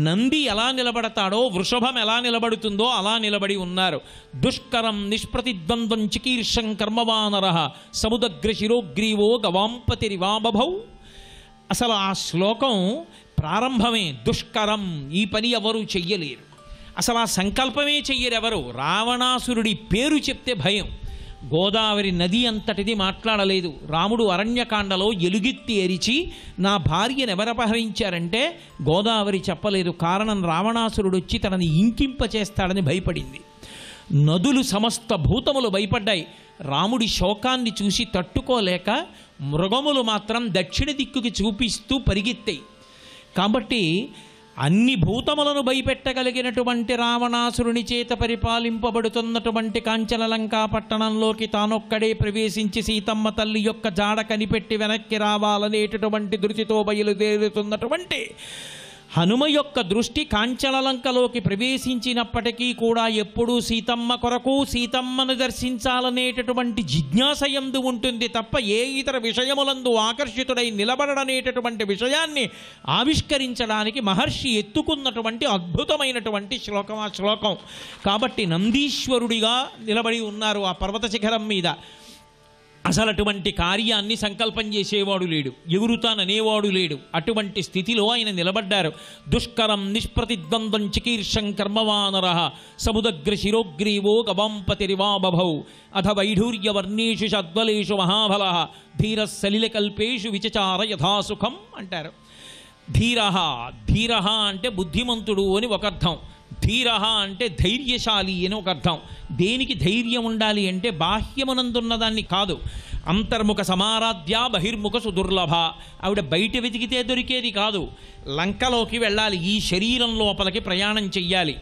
నంది ఎలా నిలబడతాడో, వృషభం ఎలా నిలబడుతుందో అలా నిలబడి ఉన్నారు. దుష్కరం నిష్ప్రతిద్వంద్వం చికీర్షం కర్మవానర సముదగ్ర శిరోగ్రీవో గవాంపతిరివాబభౌ. అసలు ఆ శ్లోకం ప్రారంభమే దుష్కరం, ఈ పని ఎవరు చెయ్యలేరు, అసలు ఆ సంకల్పమే చెయ్యరెవరు. రావణాసురుడి పేరు చెప్తే భయం. గోదావరి నది అంతటిది మాట్లాడలేదు. రాముడు అరణ్యకాండలో ఎలుగెత్తి ఎరిచి నా భార్యను ఎవరపహరించారంటే గోదావరి చెప్పలేదు. కారణం రావణాసురుడు వచ్చి తనని ఇంకింపచేస్తాడని భయపడింది. నదులు సమస్త భూతములు భయపడ్డాయి. రాముడి శోకాన్ని చూసి తట్టుకోలేక మృగములు మాత్రం దక్షిణ దిక్కుకి చూపిస్తూ పరిగెత్తాయి. కాబట్టి అన్ని భూతములను భయపెట్టగలిగినటువంటి రావణాసురుని చేత పరిపాలింపబడుతున్నటువంటి కాంచనలంకా పట్టణంలోకి తానొక్కడే ప్రవేశించి సీతమ్మ తల్లి యొక్క జాడ కనిపెట్టి వెనక్కి రావాలనేటటువంటి ధృతితో బయలుదేరుతున్నటువంటి హనుమ యొక్క దృష్టి కాంచనలంకలోకి ప్రవేశించినప్పటికీ కూడా ఎప్పుడూ సీతమ్మ కొరకు సీతమ్మను దర్శించాలనేటటువంటి జిజ్ఞాసయందు ఉంటుంది తప్ప ఏ ఇతర విషయములందు ఆకర్షితుడై నిలబడనేటటువంటి విషయాన్ని ఆవిష్కరించడానికి మహర్షి ఎత్తుకున్నటువంటి అద్భుతమైనటువంటి శ్లోకం ఆ శ్లోకం. కాబట్టి నందీశ్వరుడిగా నిలబడి ఉన్నారు ఆ పర్వత శిఖరం మీద. అసలు అటువంటి కార్యాన్ని సంకల్పం చేసేవాడు లేడు, ఎగురుతాననేవాడు లేడు. అటువంటి స్థితిలో ఆయన నిలబడ్డారు. దుష్కరం నిష్ప్రతిద్వంద్వం చికీర్షం కర్మవానర సముదగ్ర శిరోగ్రీవో గవాంపతిరివాబభౌ అథ వైఢూర్యవర్ణేషు షద్వలేషు మహాబల ధీర సలిలకల్పేషు విచచార యథాసుఖం అంటారు. ధీర అంటే బుద్ధిమంతుడు అని ఒక అర్థం. ధీర అంటే ధైర్యశాలి అని ఒక అర్థం. దేనికి ధైర్యం ఉండాలి అంటే బాహ్యమునందున్నదాన్ని కాదు. అంతర్ముఖ సమారాధ్య బహిర్ముఖ సుదుర్లభ. ఆవిడ బయట వెతికితే దొరికేది కాదు, లంకలోకి వెళ్ళాలి, ఈ శరీరం లోపలికి ప్రయాణం చెయ్యాలి.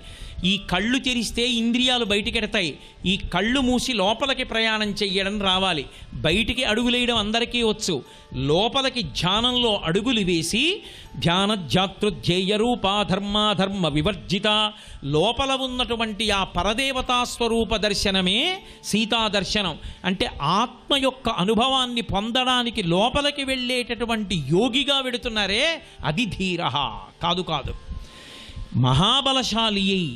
ఈ కళ్ళు తెరిస్తే ఇంద్రియాలు బయటికెడతాయి, ఈ కళ్ళు మూసి లోపలికి ప్రయాణం చెయ్యడం రావాలి. బయటికి అడుగులేయడం అందరికీ వచ్చు, లోపలికి ధ్యానంలో అడుగులు వేసి ధ్యానధ్యాతృధ్యేయ రూపా ధర్మాధర్మ వివర్జిత లోపల ఉన్నటువంటి ఆ పరదేవతా స్వరూప దర్శనమే సీతా దర్శనం. అంటే ఆత్మ యొక్క అనుభవాన్ని పొందడానికి లోపలికి వెళ్ళేటటువంటి యోగిగా వెడుతున్నారే అది ధీర కాదు. మహాబలశాలి అయి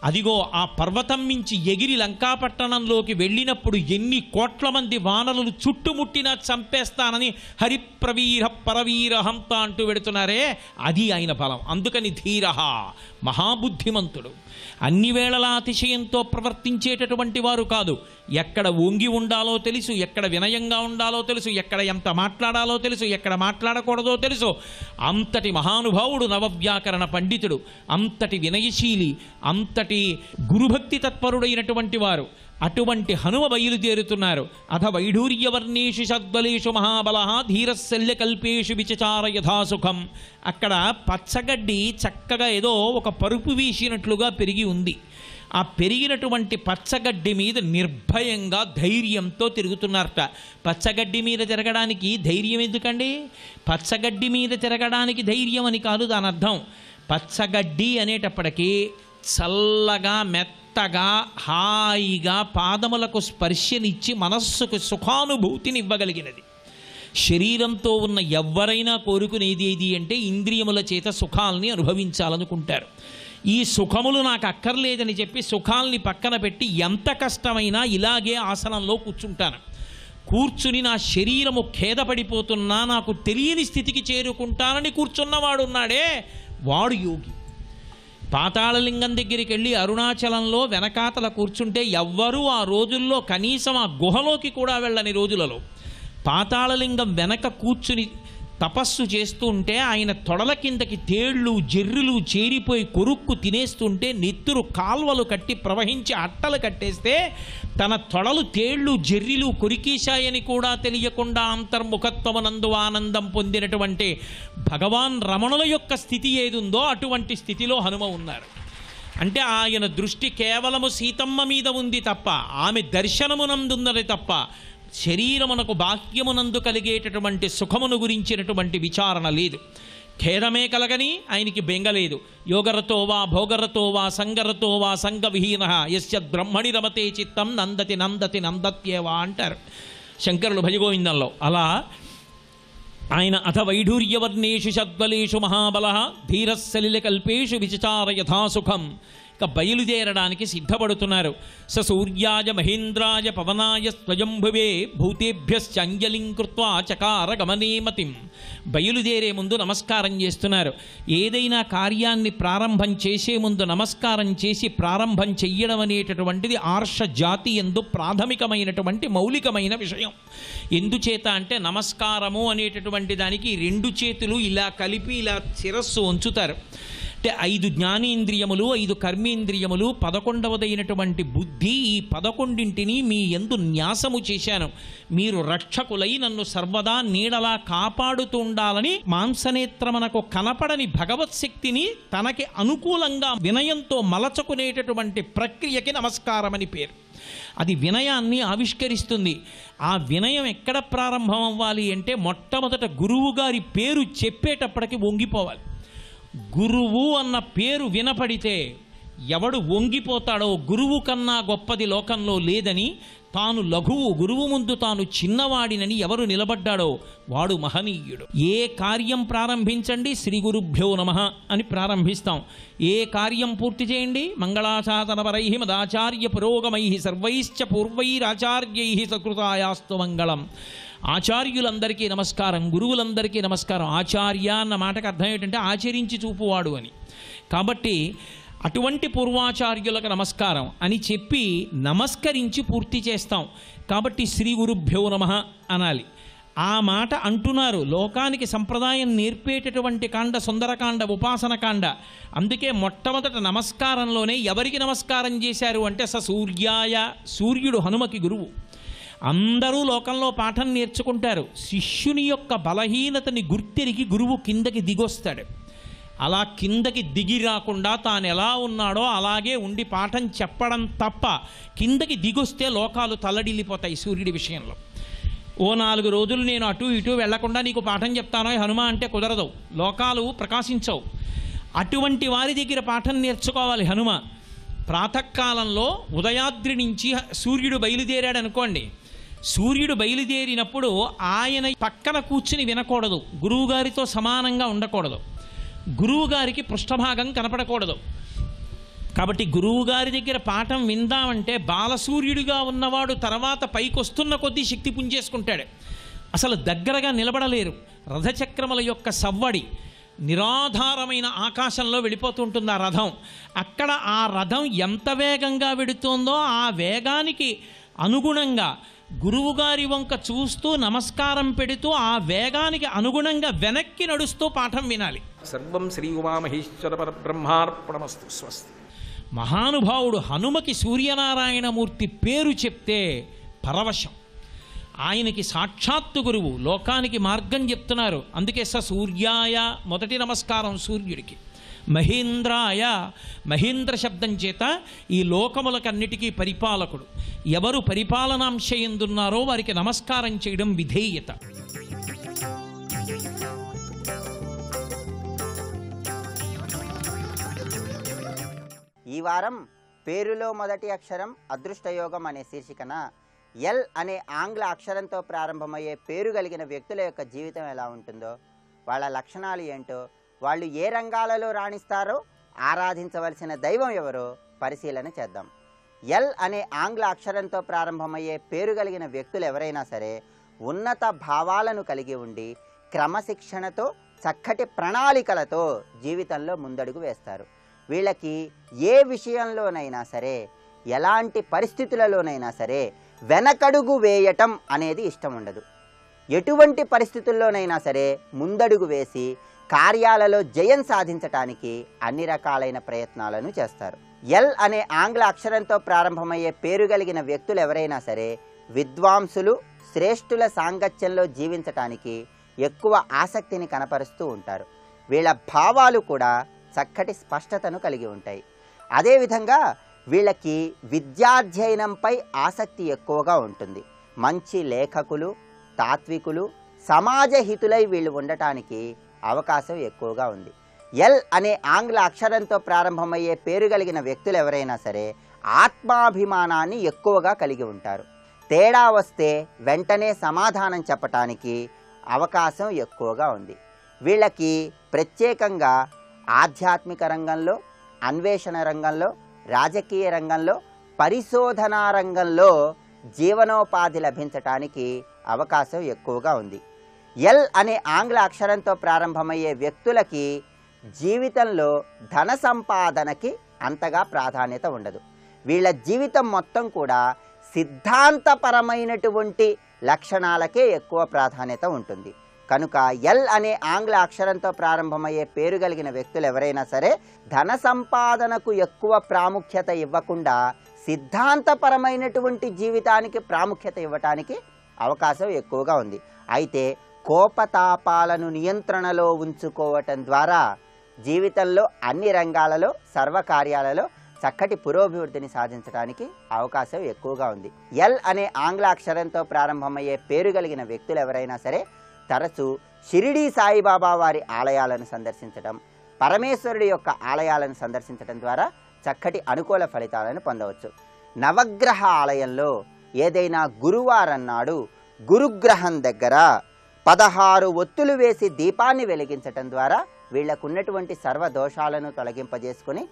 అదిగో ఆ పర్వతం మించి ఎగిరి లంకాపట్టణంలోకి వెళ్ళినప్పుడు ఎన్ని కోట్ల మంది వానరులు చుట్టుముట్టినా చంపేస్తానని హరిప్రవీర పరవీర హంత అంటూ వెడుతున్నారే, అది ఆయన బలం. అందుకని ధీర, మహాబుద్ధిమంతుడు. అన్ని వేళలా అతిశయంతో ప్రవర్తించేటటువంటి వారు కాదు. ఎక్కడ వంగి ఉండాలో తెలుసు, ఎక్కడ వినయంగా ఉండాలో తెలుసు, ఎక్కడ ఎంత మాట్లాడాలో తెలుసు, ఎక్కడ మాట్లాడకూడదో తెలుసు. అంతటి మహానుభావుడు, నవవ్యాకరణ పండితుడు, అంతటి వినయశీలి, అంతటి గురుభక్తి తత్పరుడైనటువంటి వారు. అటువంటి హనుమ బయలుదేరుతున్నారు. అథ వైఢూర్యవర్ణేషు సద్బలేషు మహాబల ధీరశల్యకల్పేషు విచచార యథాసుఖం. అక్కడ పచ్చగడ్డి చక్కగా ఏదో ఒక పరుపు వీసినట్లుగా పెరిగి ఉంది. ఆ పెరిగినటువంటి పచ్చగడ్డి మీద నిర్భయంగా ధైర్యంతో తిరుగుతున్నారట. పచ్చగడ్డి మీద తిరగడానికి ధైర్యం ఎందుకండి? పచ్చగడ్డి మీద తిరగడానికి ధైర్యం అని కాదు దాని అర్థం. పచ్చగడ్డి అనేటప్పటికీ చల్లగా మెత్తగా హాయిగా పాదములకు స్పర్శనిచ్చి మనస్సుకు సుఖానుభూతిని ఇవ్వగలిగినది. శరీరంతో ఉన్న ఎవరైనా కోరుకునేది ఏది అంటే ఇంద్రియముల చేత సుఖాల్ని అనుభవించాలనుకుంటారు. ఈ సుఖములు నాకు అక్కర్లేదని చెప్పి సుఖాల్ని పక్కన పెట్టి ఎంత కష్టమైనా ఇలాగే ఆసనంలో కూర్చుంటాను. కూర్చుని నా శరీరము ఖేదపడిపోతున్నా నాకు తెలియని స్థితికి చేరుకుంటానని కూర్చున్నవాడున్నాడే, వాడు యోగి. పాతాళలింగం దగ్గరికి వెళ్ళి అరుణాచలంలో వెనకాతల కూర్చుంటే ఎవ్వరూ ఆ రోజుల్లో కనీసం ఆ గుహలోకి కూడా వెళ్ళని రోజులలో పాతాళలింగం వెనక కూర్చుని తపస్సు చేస్తూ ఉంటే ఆయన తొడల కిందకి తేళ్ళు జెర్రులు చేరిపోయి కొరుక్కు తినేస్తుంటే నెత్తురు కాల్వలు కట్టి ప్రవహించి అట్టలు కట్టేస్తే తన తొడలు తేళ్ళు జెర్రిలు కొరికేశాయని కూడా తెలియకుండా అంతర్ముఖత్వమునందు ఆనందం పొందినటువంటి భగవాన్ రమణుల యొక్క స్థితి ఏదుందో అటువంటి స్థితిలో హనుమ ఉన్నారు. అంటే ఆయన దృష్టి కేవలము సీతమ్మ మీద ఉంది తప్ప, ఆమె దర్శనమునందున్నది తప్ప శరీరమునకు బాహ్యమునందు కలిగేటటువంటి సుఖమును గురించినటువంటి విచారణ లేదు. ఖేదమే కలగని ఆయనకి బెంగలేదు. యోగరతో వా భోగరతో వా సంగరతో వా సంగవిహీన యస్య బ్రహ్మణి రమతే చిత్తం నందతి నందతి నందత్యేవా అంటారు శంకరులు భజగోవిందంలో. అలా ఆయన అథ వైఢూర్యవర్ణేషు షద్బలేషు మహాబల ధీరశలిలకల్పేషు విచచార యథాసుఖం. ఇక బయలుదేరడానికి సిద్ధపడుతున్నారు. స సూర్యాయ మహేంద్రాయ పవనాయ స్వయంభువే భూతేభ్యశ్చంజలిం కృత్వా చకార గమనేమతిం. బయలుదేరే ముందు నమస్కారం చేస్తున్నారు. ఏదైనా కార్యాన్ని ప్రారంభం చేసే ముందు నమస్కారం చేసి ప్రారంభం చెయ్యడం అనేటటువంటిది ఆర్ష జాతి యందు ప్రాథమికమైనటువంటి మౌలికమైన విషయం. ఎందుచేత అంటే నమస్కారము అనేటటువంటి దానికి రెండు చేతులు ఇలా కలిపి ఇలా శిరస్సు ఉంచుతారు. అంటే 5 జ్ఞానేంద్రియములు 5 కర్మేంద్రియములు 11వదైనటువంటి బుద్ధి, ఈ 11ంటిని మీ యందు న్యాసము చేశాను. మీరు రక్షకులై నన్ను సర్వదా నీడలా కాపాడుతూ ఉండాలని మాంసనేత్రమనకు కనపడని భగవత్ శక్తిని తనకి అనుకూలంగా వినయంతో మలచుకునేటటువంటి ప్రక్రియకి నమస్కారమని పేరు. అది వినయాన్ని ఆవిష్కరిస్తుంది. ఆ వినయం ఎక్కడ ప్రారంభం అవ్వాలి అంటే మొట్టమొదట గురువు గారి పేరు చెప్పేటప్పటికి వంగిపోవాలి. గురువు అన్న పేరు వినపడితే ఎవడు వంగిపోతాడో, గురువు కన్నా గొప్పది లోకంలో లేదని, తాను లఘువు గురువు ముందు తాను చిన్నవాడినని ఎవరు నిలబడ్డాడో వాడు మహనీయుడు. ఏ కార్యం ప్రారంభించండి శ్రీ గురుభ్యో నమః అని ప్రారంభిస్తాం. ఏ కార్యం పూర్తి చేయండి మంగళాశాసనపరై మదాచార్య పురోగమై సర్వైశ్చ పూర్వైరాచార్యై సకృతాయాస్తు మంగళం. ఆచార్యులందరికీ నమస్కారం, గురువులందరికీ నమస్కారం. ఆచార్య అన్న మాటకు అర్థం ఏంటంటే ఆచరించి చూపువాడు అని. కాబట్టి అటువంటి పూర్వాచార్యులకు నమస్కారం అని చెప్పి నమస్కరించి పూర్తి చేస్తాం. కాబట్టి శ్రీ గురుభ్యో నమః అనాలి. ఆ మాట అంటున్నారు. లోకానికి సంప్రదాయం నేర్పేటటువంటి కాండ సుందరకాండ, ఉపాసన కాండ. అందుకే మొట్టమొదట నమస్కారంలోనే ఎవరికి నమస్కారం చేశారు అంటే స సూర్యాయ, సూర్యుడు హనుమకి గురువు. అందరూ లోకంలో పాఠం నేర్చుకుంటారు. శిష్యుని యొక్క బలహీనతని గుర్తెరిగి గురువు కిందకి దిగొస్తాడు. అలా కిందకి దిగి రాకుండా తాను ఎలా ఉన్నాడో అలాగే ఉండి పాఠం చెప్పడం తప్ప కిందకి దిగొస్తే లోకాలు తల్లడిల్లిపోతాయి. సూర్యుడి విషయంలో ఓ 4 రోజులు నేను అటు ఇటు వెళ్లకుండా నీకు పాఠం చెప్తానో హనుమ అంటే కుదరదు, లోకాలు ప్రకాశించవు. అటువంటి వారి దగ్గర పాఠం నేర్చుకోవాలి హనుమ. ప్రాతకాలంలో ఉదయాద్రి నుంచి సూర్యుడు బయలుదేరాడు అనుకోండి. సూర్యుడు బయలుదేరినప్పుడు ఆయన పక్కన కూర్చుని వినకూడదు, గురువుగారితో సమానంగా ఉండకూడదు, గురువుగారికి పృష్ఠభాగం కనపడకూడదు. కాబట్టి గురువు గారి దగ్గర పాఠం విందామంటే బాలసూర్యుడిగా ఉన్నవాడు తర్వాత పైకొస్తున్న కొద్దీ శక్తి పుంజేసుకుంటాడు. అసలు దగ్గరగా నిలబడలేరు. రథచక్రముల యొక్క సవ్వడి నిరాధారమైన ఆకాశంలో వెళ్ళిపోతుంటుంది ఆ రథం. అక్కడ ఆ రథం ఎంత వేగంగా వెడుతుందో ఆ వేగానికి అనుగుణంగా గురువుగారి వంక చూస్తూ నమస్కారం పెడుతూ ఆ వేగానికి అనుగుణంగా వెనక్కి నడుస్తూ పాఠం వినాలి. సర్వం శ్రీ ఉమామహేశ్వర పరబ్రహ్మార్పణమస్తు. స్వస్తి. మహానుభావుడు హనుమకి సూర్యనారాయణమూర్తి పేరు చెప్తే పరవశం. ఆయనకి సాక్షాత్తు గురువు, లోకానికి మార్గం చెప్తున్నారు. అందుకే సూర్యాయ మొదటి నమస్కారం సూర్యుడికి. మహేంద్రాయ, మహేంద్ర శబ్దం చేత ఈ లోకములకన్నిటికీ పరిపాలకుడు. ఎవరు పరిపాలనాంశయందున్నారో వారికి నమస్కారం చేయడం విధేయత. ఈ వారం పేరులో మొదటి అక్షరం అదృష్టయోగం అనే శీర్షికన ఎల్ అనే ఆంగ్ల అక్షరంతో ప్రారంభమయ్యే పేరు కలిగిన వ్యక్తుల యొక్క జీవితం ఎలా ఉంటుందో, వాళ్ళ లక్షణాలు ఏంటో, వాళ్ళు ఏ రంగాలలో రాణిస్తారో, ఆరాధించవలసిన దైవం ఎవరో పరిశీలన చేద్దాం. ఎల్ అనే ఆంగ్ల అక్షరంతో ప్రారంభమయ్యే పేరు కలిగిన వ్యక్తులు ఎవరైనా సరే ఉన్నత భావాలను కలిగి ఉండి క్రమశిక్షణతో చక్కటి ప్రణాళికలతో జీవితంలో ముందడుగు వేస్తారు. వీళ్ళకి ఏ విషయంలోనైనా సరే, ఎలాంటి పరిస్థితులలోనైనా సరే వెనకడుగు వేయటం అనేది ఇష్టం ఉండదు. ఎటువంటి పరిస్థితుల్లోనైనా సరే ముందడుగు వేసి కార్యాలలో జయం సాధించటానికి అన్ని రకాలైన ప్రయత్నాలను చేస్తారు. ఎల్ అనే ఆంగ్ల అక్షరంతో ప్రారంభమయ్యే పేరు కలిగిన వ్యక్తులు ఎవరైనా సరే విద్వాంసులు, శ్రేష్ఠుల సాంగత్యంలో జీవించటానికి ఎక్కువ ఆసక్తిని కనపరుస్తూ ఉంటారు. వీళ్ళ భావాలు కూడా చక్కటి స్పష్టతను కలిగి ఉంటాయి. అదేవిధంగా వీళ్ళకి విద్యాధ్యయనంపై ఆసక్తి ఎక్కువగా ఉంటుంది. మంచి లేఖకులు, తాత్వికులు, సమాజహితులై వీళ్ళు ఉండటానికి అవకాశం ఎక్కువగా ఉంది. ఎల్ అనే ఆంగ్ల అక్షరంతో ప్రారంభమయ్యే పేరు కలిగిన వ్యక్తులు ఎవరైనా సరే ఆత్మాభిమానాన్ని ఎక్కువగా కలిగి ఉంటారు. తేడా వస్తే వెంటనే సమాధానం చెప్పటానికి అవకాశం ఎక్కువగా ఉంది. వీళ్ళకి ప్రత్యేకంగా ఆధ్యాత్మిక రంగంలో, అన్వేషణ రంగంలో, రాజకీయ రంగంలో, పరిశోధనా రంగంలో జీవనోపాధి లభించటానికి అవకాశం ఎక్కువగా ఉంది. ఎల్ అనే ఆంగ్ల అక్షరంతో ప్రారంభమయ్యే వ్యక్తులకి జీవితంలో ధన సంపాదనకి అంతగా ప్రాధాన్యత ఉండదు. వీళ్ళ జీవితం మొత్తం కూడా సిద్ధాంతపరమైనటువంటి లక్షణాలకే ఎక్కువ ప్రాధాన్యత ఉంటుంది. కనుక ఎల్ అనే ఆంగ్ల అక్షరంతో ప్రారంభమయ్యే పేరు కలిగిన వ్యక్తులు ఎవరైనా సరే ధన సంపాదనకు ఎక్కువ ప్రాముఖ్యత ఇవ్వకుండా సిద్ధాంతపరమైనటువంటి జీవితానికి ప్రాముఖ్యత ఇవ్వటానికి అవకాశం ఎక్కువగా ఉంది. అయితే కోపతాపాలను నియంత్రణలో ఉంచుకోవటం ద్వారా జీవితంలో అన్ని రంగాలలో, సర్వకార్యాలలో చక్కటి పురోభివృద్ధిని సాధించడానికి అవకాశం ఎక్కువగా ఉంది. ఎల్ అనే ఆంగ్ల అక్షరంతో ప్రారంభమయ్యే పేరు కలిగిన వ్యక్తులు ఎవరైనా సరే తరచూ షిరిడీ సాయిబాబా వారి ఆలయాలను సందర్శించడం, పరమేశ్వరుడి యొక్క ఆలయాలను సందర్శించడం ద్వారా చక్కటి అనుకూల ఫలితాలను పొందవచ్చు. నవగ్రహ ఆలయంలో ఏదైనా గురువారం నాడు గురుగ్రహం దగ్గర 16 ఒత్తులు వేసి దీపాన్ని వెలిగించటం ద్వారా వీళ్లకున్నటువంటి సర్వదోషాలను తొలగింపజేసుకుని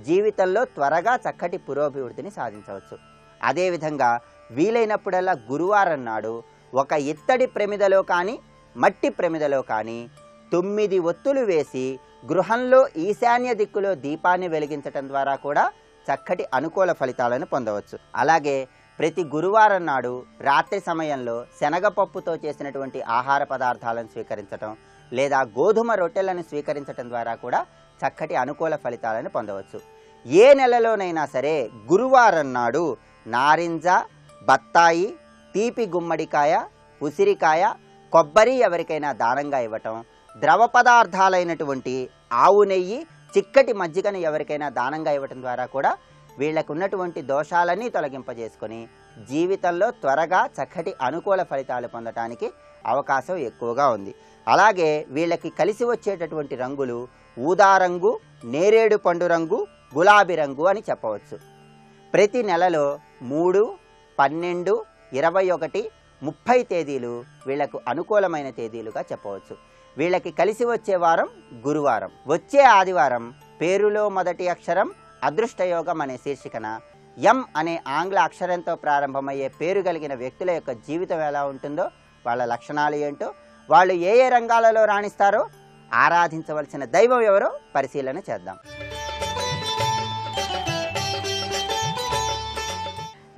జీవితంలో త్వరగా చక్కటి పురోభివృద్ధిని సాధించవచ్చు. అదేవిధంగా వీలైనప్పుడల్లా గురువారం నాడు ఒక ఇత్తడి ప్రమిదలో కానీ, మట్టి ప్రమిదలో కానీ 9 ఒత్తులు వేసి గృహంలో ఈశాన్య దిక్కులో దీపాన్ని వెలిగించటం ద్వారా కూడా చక్కటి అనుకూల ఫలితాలను పొందవచ్చు. అలాగే ప్రతి గురువారం నాడు రాత్రి సమయంలో శనగపప్పుతో చేసినటువంటి ఆహార పదార్థాలను స్వీకరించటం లేదా గోధుమ రొట్టెలను స్వీకరించటం ద్వారా కూడా చక్కటి అనుకూల ఫలితాలను పొందవచ్చు. ఏ నెలలోనైనా సరే గురువారం నాడు నారింజ, బత్తాయి, తీపి గుమ్మడికాయ, ఉసిరికాయ, కొబ్బరి ఎవరికైనా దానంగా ఇవ్వటం, ద్రవ పదార్థాలైనటువంటి ఆవు నెయ్యి, చిక్కటి మజ్జిగను ఎవరికైనా దానంగా ఇవ్వటం ద్వారా కూడా వీళ్ళకు ఉన్నటువంటి దోషాలన్నీ తొలగింపజేసుకొని జీవితంలో త్వరగా చక్కటి అనుకూల ఫలితాలు పొందటానికి అవకాశం ఎక్కువగా ఉంది. అలాగే వీళ్ళకి కలిసి వచ్చేటటువంటి రంగులు ఊదా రంగు, నేరేడు పండు రంగు, గులాబీ రంగు అని చెప్పవచ్చు. ప్రతి నెలలో 3, 12, 21, 30 తేదీలు వీళ్లకు అనుకూలమైన తేదీలుగా చెప్పవచ్చు. వీళ్ళకి కలిసి వచ్చే వారం గురువారం. వచ్చే ఆదివారం పేరులో మొదటి అక్షరం అదృష్టయోగం అనే శీర్షికన ఎం అనే ఆంగ్ల అక్షరంతో ప్రారంభమయ్యే పేరు కలిగిన వ్యక్తుల యొక్క జీవితం ఎలా ఉంటుందో, వాళ్ళ లక్షణాలు ఏంటో, వాళ్ళు ఏ ఏ రంగాలలో రాణిస్తారో, ఆరాధించవలసిన దైవం ఎవరో పరిశీలన చేద్దాం.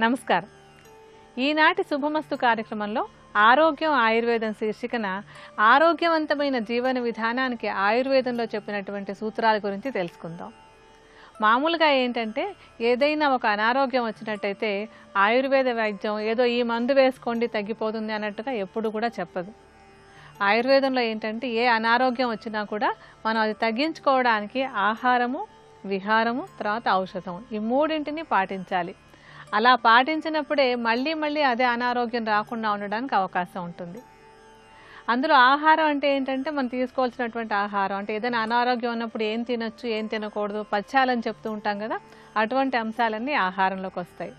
నమస్కారం. ఈనాటి శుభమస్తు కార్యక్రమంలో ఆరోగ్యం ఆయుర్వేదం శీర్షికన ఆరోగ్యవంతమైన జీవన విధానానికి ఆయుర్వేదంలో చెప్పినటువంటి సూత్రాల గురించి తెలుసుకుందాం. మామూలుగా ఏంటంటే ఏదైనా ఒక అనారోగ్యం వచ్చినట్టయితే ఆయుర్వేద వైద్యం ఏదో ఈ మందు వేసుకోండి తగ్గిపోతుంది అన్నట్టుగా ఎప్పుడు కూడా చెప్పదు. ఆయుర్వేదంలో ఏంటంటే ఏ అనారోగ్యం వచ్చినా కూడా మనం అది తగ్గించుకోవడానికి ఆహారము, విహారము, తర్వాత ఔషధం, ఈ మూడింటిని పాటించాలి. అలా పాటించినప్పుడే మళ్ళీ మళ్ళీ అదే అనారోగ్యం రాకుండా ఉండడానికి అవకాశం ఉంటుంది. అందులో ఆహారం అంటే ఏంటంటే మనం తీసుకోవాల్సినటువంటి ఆహారం అంటే ఏదైనా అనారోగ్యం ఉన్నప్పుడు ఏం తినొచ్చు, ఏం తినకూడదు, పథ్యాలని చెప్తూ ఉంటాం కదా, అటువంటి అంశాలన్నీ ఆహారంలోకి వస్తాయి.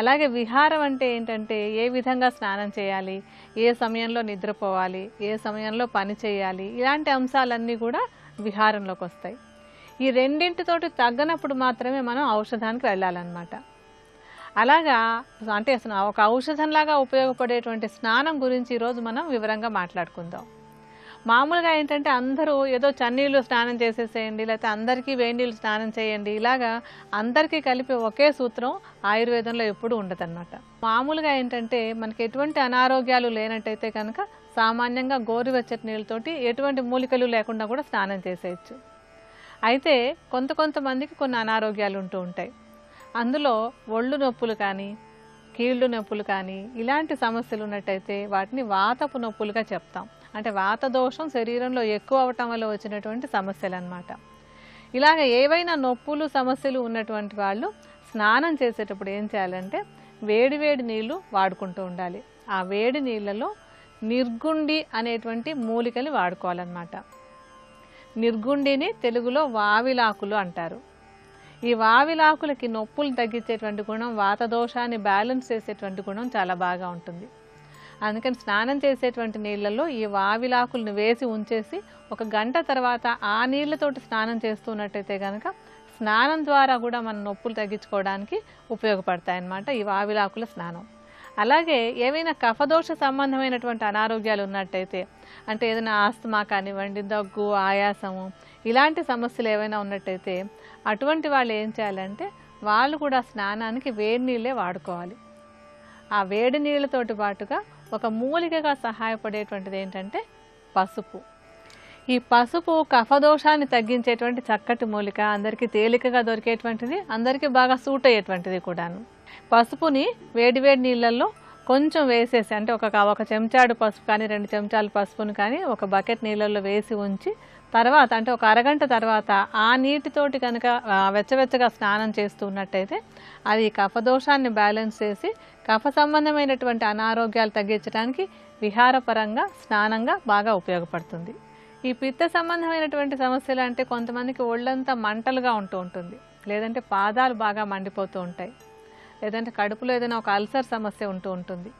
అలాగే విహారం అంటే ఏంటంటే ఏ విధంగా స్నానం చేయాలి, ఏ సమయంలో నిద్రపోవాలి, ఏ సమయంలో పని చేయాలి, ఇలాంటి అంశాలన్నీ కూడా విహారంలోకి వస్తాయి. ఈ రెండింటితోటి తగ్గనప్పుడు మాత్రమే మనం ఔషధానికి వెళ్ళాలన్నమాట. అలాగా అంటే ఒక ఔషధంలాగా ఉపయోగపడేటువంటి స్నానం గురించి ఈరోజు మనం వివరంగా మాట్లాడుకుందాం. మామూలుగా ఏంటంటే అందరూ ఏదో చన్నీళ్ళు స్నానం చేసేసేయండి, లేకపోతే అందరికీ వేడినీళ్ళు స్నానం చేయండి, ఇలాగా అందరికీ కలిపి ఒకే సూత్రం ఆయుర్వేదంలో ఎప్పుడు ఉండదన్నమాట. మామూలుగా ఏంటంటే మనకి ఎటువంటి అనారోగ్యాలు లేనట్టయితే కనుక సామాన్యంగా గోరువెచ్చటి నీళ్ళతోటి ఎటువంటి మూలికలు లేకుండా కూడా స్నానం చేసేయచ్చు. అయితే కొంతమందికి కొన్ని అనారోగ్యాలు ఉంటూ ఉంటాయి. అందులో ఒళ్ళు నొప్పులు కానీ, కీళ్ళు నొప్పులు కానీ ఇలాంటి సమస్యలు ఉన్నట్టయితే వాటిని వాతపు నొప్పులుగా చెప్తాం. అంటే వాత దోషం శరీరంలో ఎక్కువ అవటం వల్ల వచ్చినటువంటి సమస్యలు అన్నమాట. ఇలాగ ఏవైనా నొప్పులు సమస్యలు ఉన్నటువంటి వాళ్ళు స్నానం చేసేటప్పుడు ఏం చేయాలంటే వేడి వేడి నీళ్లు వాడుకుంటూ ఉండాలి. ఆ వేడి నీళ్ళలో నిర్గుండి అనేటువంటి మూలికలు వాడుకోవాలన్నమాట. నిర్గుండిని తెలుగులో వావిలాకులు అంటారు. ఈ వావిలాకులకి నొప్పులు తగ్గించేటువంటి గుణం, వాత దోషాన్ని బ్యాలెన్స్ చేసేటువంటి గుణం చాలా బాగా ఉంటుంది. అందుకని స్నానం చేసేటువంటి నీళ్ళల్లో ఈ వావిలాకులను వేసి ఉంచేసి 1 గంట తర్వాత ఆ నీళ్ళతోటి స్నానం చేస్తున్నట్టయితే కనుక స్నానం ద్వారా కూడా మన నొప్పులు తగ్గించుకోవడానికి ఉపయోగపడతాయి అన్నమాట ఈ వావిలాకుల స్నానం. అలాగే ఏవైనా కఫదోష సంబంధమైనటువంటి అనారోగ్యాలు ఉన్నట్టయితే అంటే ఏదైనా ఆస్తమా కానివ్వండి, దగ్గు, ఆయాసము ఇలాంటి సమస్యలు ఏవైనా ఉన్నట్టయితే అటువంటి వాళ్ళు ఏం చేయాలంటే వాళ్ళు కూడా స్నానానికి వేడి నీళ్ళే వాడుకోవాలి. ఆ వేడి నీళ్ళతోటి పాటుగా ఒక మూలికగా సహాయపడేటువంటిది ఏంటంటే పసుపు. ఈ పసుపు కఫదోషాన్ని తగ్గించేటువంటి చక్కటి మూలిక, అందరికీ తేలికగా దొరికేటువంటిది, అందరికీ బాగా సూట్ అయ్యేటువంటిది కూడాను. పసుపుని వేడి వేడి నీళ్ళల్లో కొంచెం వేసేసి అంటే ఒక చెంచాడు పసుపు కానీ 2 చెంచాలు పసుపుని కానీ ఒక బకెట్ నీళ్ళల్లో వేసి ఉంచి తర్వాత అంటే 1 అరగంట తర్వాత ఆ నీటితోటి కనుక వెచ్చవెచ్చగా స్నానం చేస్తున్నట్టయితే అది కఫదోషాన్ని బ్యాలెన్స్ చేసి కఫ సంబంధమైనటువంటి అనారోగ్యాలు తగ్గించడానికి విహారపరంగా స్నానంగా బాగా ఉపయోగపడుతుంది. ఈ పిత్త సంబంధమైనటువంటి సమస్యలు అంటే కొంతమందికి ఒళ్ళంతా మంటలుగా ఉంటుంది, లేదంటే పాదాలు బాగా మండిపోతూ ఉంటాయి, లేదంటే కడుపులో ఏదైనా ఒక అల్సర్ సమస్య ఉంటుంది,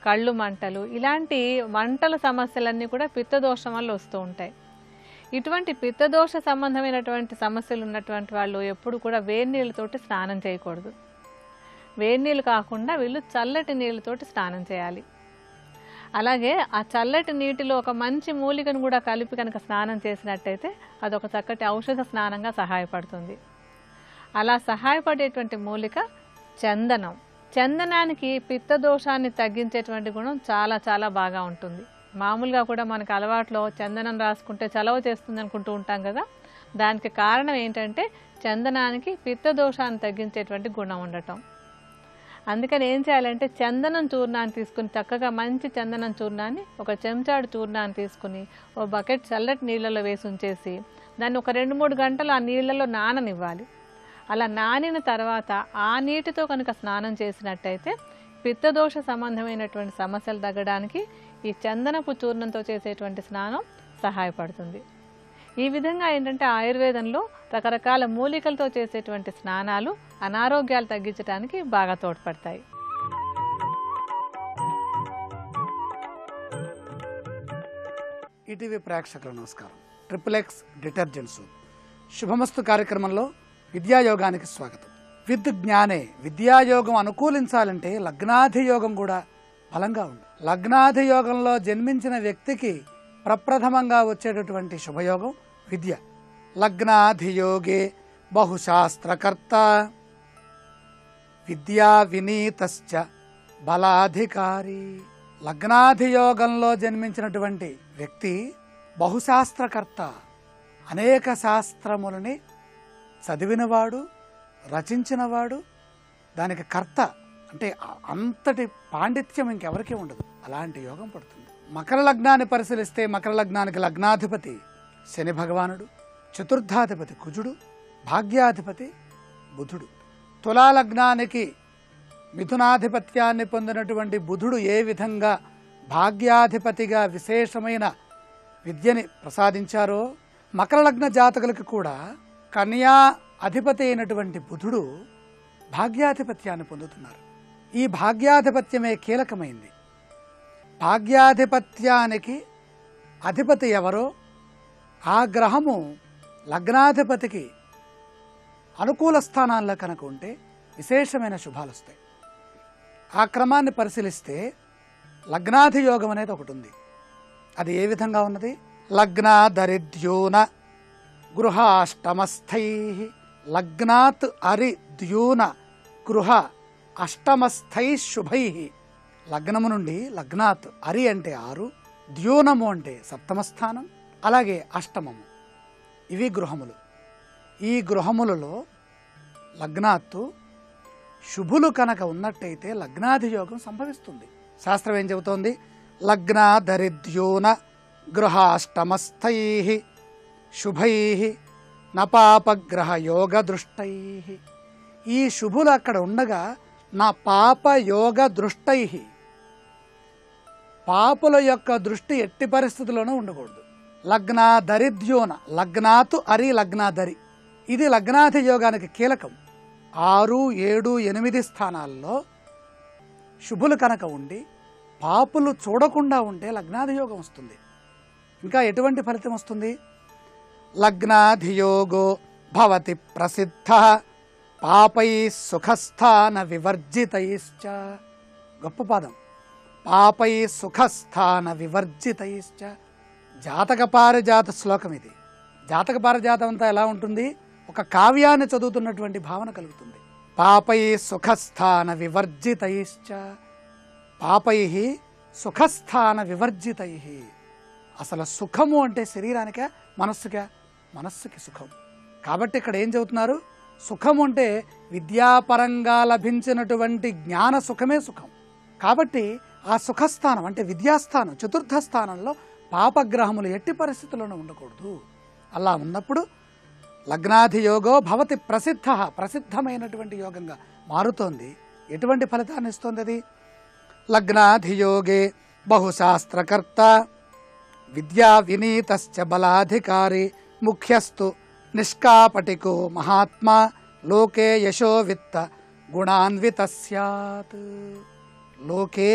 కళ్ళు మంటలు, ఇలాంటి మంటల సమస్యలన్నీ కూడా పిత్తదోషం వల్ల వస్తూ ఉంటాయి. ఇటువంటి పిత్తదోష సంబంధమైనటువంటి సమస్యలు ఉన్నటువంటి వాళ్ళు ఎప్పుడు కూడా వేడి నీళ్ళతోటి స్నానం చేయకూడదు. వేడి నీళ్ళు కాకుండా వీళ్ళు చల్లటి నీళ్ళతోటి స్నానం చేయాలి. అలాగే ఆ చల్లటి నీటిలో ఒక మంచి మూలికను కూడా కలిపి కనుక స్నానం చేసినట్టయితే అదొక చక్కటి ఔషధ స్నానంగా సహాయపడుతుంది. అలా సహాయపడేటువంటి మూలిక చందనం. చందనానికి పిత్తదోషాన్ని తగ్గించేటువంటి గుణం చాలా చాలా బాగా ఉంటుంది. మామూలుగా కూడా మనకు అలవాట్లో చందనం రాసుకుంటే చలవ చేస్తుంది అనుకుంటూ ఉంటాం కదా, దానికి కారణం ఏంటంటే చందనానికి పిత్తదోషాన్ని తగ్గించేటువంటి గుణం ఉండటం. అందుకని ఏం చేయాలంటే చందనం చూర్ణాన్ని తీసుకుని చక్కగా మంచి చందనం చూర్ణాన్ని 1 చెంచాడు చూర్ణాన్ని తీసుకుని ఓ బకెట్ చల్లటి నీళ్ళలో వేసి ఉంచేసి దాన్ని ఒక 2-3 గంటలు ఆ నీళ్ళలో నాననివ్వాలి. అలా నానిన తర్వాత ఆ నీటితో కనుక స్నానం చేసినట్టయితే పిత్తదోష సంబంధమైనటువంటి సమస్యలు తగ్గడానికి ఈ చందనపు చూర్ణంతో చేసేటువంటి స్నానం సహాయపడుతుంది. ఈ విధంగా ఏంటంటే ఆయుర్వేదంలో రకరకాల మూలికలతో చేసేటువంటి స్నానాలు అనారోగ్యాలు తగ్గించడానికి బాగా తోడ్పడతాయి. ఈటీవీ ప్రేక్షకులకు నమస్కారం. XXX డిటర్జెంట్ సోప్ శుభమస్తు కార్యక్రమంలో విద్యాయోగానికి స్వాగతం. విద్ జ్ఞానే, విద్యాయోగం అనుకూలించాలంటే లగ్నాధియోగం కూడా బలంగా ఉంది. లగ్నాధియోగంలో జన్మించిన వ్యక్తికి ప్రప్రథమంగా వచ్చేటటువంటి శుభయోగం విద్య. లగ్నాధియోగే బహుశాస్త్రకర్త విద్యా వినీతశ్చ బలాధికారి. లగ్నాధియోగంలో జన్మించినటువంటి వ్యక్తి బహుశాస్త్రకర్త, అనేక శాస్త్రములని చదివినవాడు, రచించినవాడు, దానికి కర్త. అంటే అంతటి పాండిత్యం ఇంకెవరికీ ఉండదు. అలాంటి యోగం పడుతుంది. మకర లగ్నాన్ని పరిశీలిస్తే మకర లగ్నానికి లగ్నాధిపతి శని భగవానుడు, చతుర్థాధిపతి కుజుడు, భాగ్యాధిపతి బుధుడు. తులా లగ్నానికి మిథునాధిపత్యాన్ని పొందినటువంటి బుధుడు ఏ విధంగా భాగ్యాధిపతిగా విశేషమైన విద్యని ప్రసాదించారో, మకర లగ్న జాతకులకు కూడా కన్యా అధిపతి అయినటువంటి బుధుడు భాగ్యాధిపత్యాన్ని పొందుతున్నారు. ఈ భాగ్యాధిపత్యమే కీలకమైంది. భాగ్యాధిపత్యానికి అధిపతి ఎవరో ఆ గ్రహము లగ్నాధిపతికి అనుకూల స్థానాల్లో కనుక ఉంటే విశేషమైన శుభాలు వస్తాయి. ఆ క్రమాన్ని పరిశీలిస్తే లగ్నాధియోగం అనేది ఒకటి ఉంది. అది ఏ విధంగా ఉన్నది? లగ్నాదరిద్యూన గృహాష్టమస్థై. లగ్నాత్ అరిద్యూన గృహ అష్టమస్థై శుభై. లగ్నము నుండి లగ్నాత్ అరి అంటే 6, ద్యూనము అంటే సప్తమ స్థానం, అలాగే అష్టమము, ఇవి గృహములు. ఈ గృహములలో లగ్నాత్తు శుభులు కనుక ఉన్నట్టయితే లగ్నాధియోగం సంభవిస్తుంది. శాస్త్రం ఏం చెబుతోంది? లగ్నాదరిద్యూన గృహాష్టమస్థై శుభై నపాపగ్రహ యోగ దృష్టై. ఈ శుభులు అక్కడ ఉండగా నా పాప యోగ దృష్టై, పాపుల యొక్క దృష్టి ఎట్టి పరిస్థితుల్లోనూ ఉండకూడదు. లగ్నాదరిద్యోన, లగ్నాతు అరి లగ్నాదరి, ఇది లగ్నాధి యోగానికి కీలకం. 6, 7, 8 స్థానాల్లో శుభులు కనుక ఉండి పాపులు చూడకుండా ఉంటే లగ్నాధియోగం వస్తుంది. ఇంకా ఎటువంటి ఫలితం వస్తుంది? లగ్నాధియోగో భవతి ప్రసిద్ధ పాపై సుఖస్థాన వివర్జితైశ్చ. గొప్ప పాదం. పాపై సుఖస్థాన వివర్జితైశ్చ. జాతక పారిజాత శ్లోకం ఇది. జాతక పారిజాతం అంతా ఎలా ఉంటుంది? ఒక కావ్యాన్ని చదువుతున్నటువంటి భావన కలుగుతుంది. పాపై సుఖస్థాన వివర్జితైశ్చ. పాపై సుఖస్థాన వివర్జితై. అసలు సుఖము అంటే శరీరానికా మనస్సుకా? మనస్సుకి సుఖం. కాబట్టి ఇక్కడ ఏం చెబుతున్నారు? సుఖం అంటే విద్యాపరంగా లభించినటువంటి జ్ఞాన సుఖమే సుఖం. కాబట్టి ఆ సుఖస్థానం అంటే విద్యాస్థానం, చతుర్థ స్థానంలో పాపగ్రహములు ఎట్టి పరిస్థితుల్లోనూ ఉండకూడదు. అలా ఉన్నప్పుడు లగ్నాధియోగో భవతి ప్రసిద్ధ, ప్రసిద్ధమైనటువంటి యోగంగా మారుతోంది. ఎటువంటి ఫలితాన్ని ఇస్తోంది అది? లగ్నాధియోగే బహుశాస్త్రకర్త విద్యా వినీతశ్చ బలాధికారి ముఖ్యస్తు నిష్కాపటికో మహాత్మా లోకే యశోవిత్త గుణాన్విత స్యాత్. లోకే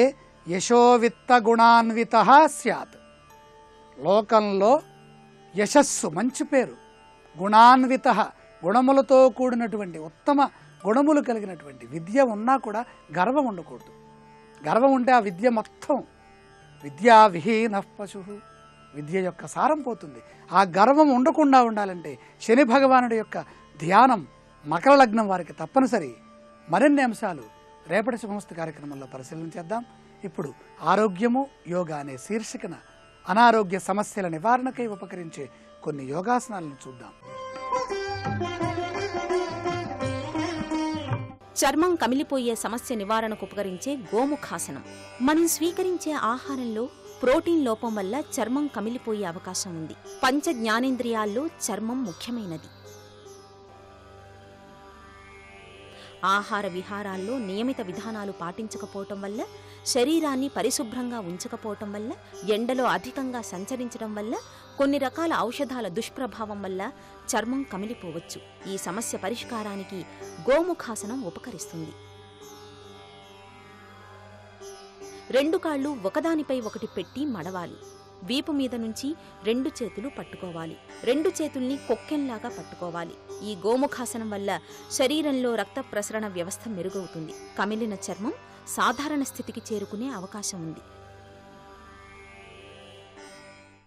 యశోవిత్త గుణాన్విత స్యాత్. లోకంలో యశస్సు, మంచి పేరు, గుణాన్విత, గుణములతో కూడినటువంటి ఉత్తమ గుణములు కలిగినటువంటి విద్య ఉన్నా కూడా గర్వం ఉండకూడదు. గర్వం ఉంటే ఆ విద్య మొత్తం విద్యా విహీన పశు, విద్య యొక్క సారం పోతుంది. ఆ గర్వం ఉండకుండా ఉండాలంటే శని భగవానుడి యొక్క ధ్యానం మకర లగ్నం వారికి తప్పనిసరి. మరిన్ని అంశాలు రేపటి శుభమస్తు కార్యక్రమంలో పరిశీలన చేద్దాం. ఇప్పుడు ఆరోగ్యము యోగా అనే శీర్షికన అనారోగ్య సమస్యల నివారణకై ఉపకరించే కొన్ని యోగాసనాలను చూద్దాం. చర్మం కమిలిపోయే సమస్య నివారణకు ఉపకరించే గోముఖాసనం. మనం స్వీకరించే ఆహారంలో ప్రోటీన్ లోపం వల్ల చర్మం కమిలిపోయే అవకాశం ఉంది. పంచ జ్ఞానేంద్రియాల్లో చర్మం ముఖ్యమైనది. ఆహార విహారాల్లో నియమిత విధానాలు పాటించకపోవటం వల్ల, శరీరాన్ని పరిశుభ్రంగా ఉంచకపోవటం వల్ల, ఎండలో అధికంగా సంచరించడం వల్ల, కొన్ని రకాల ఔషధాల దుష్ప్రభావం వల్ల చర్మం కమిలిపోవచ్చు. ఈ సమస్య పరిష్కారానికి గోముఖాసనం ఉపకరిస్తుంది. 2 కాళ్ళు ఒకదానిపై ఒకటి పెట్టి మడవాలి. వీపు మీద నుంచి 2 చేతులు పట్టుకోవాలి. 2 చేతుల్ని కొక్కెంలాగా పట్టుకోవాలి. ఈ గోముఖాసనం వల్ల శరీరంలో రక్త ప్రసరణ వ్యవస్థ మెరుగవుతుంది. కమిలిన చర్మం సాధారణ స్థితికి చేరుకునే అవకాశం ఉంది.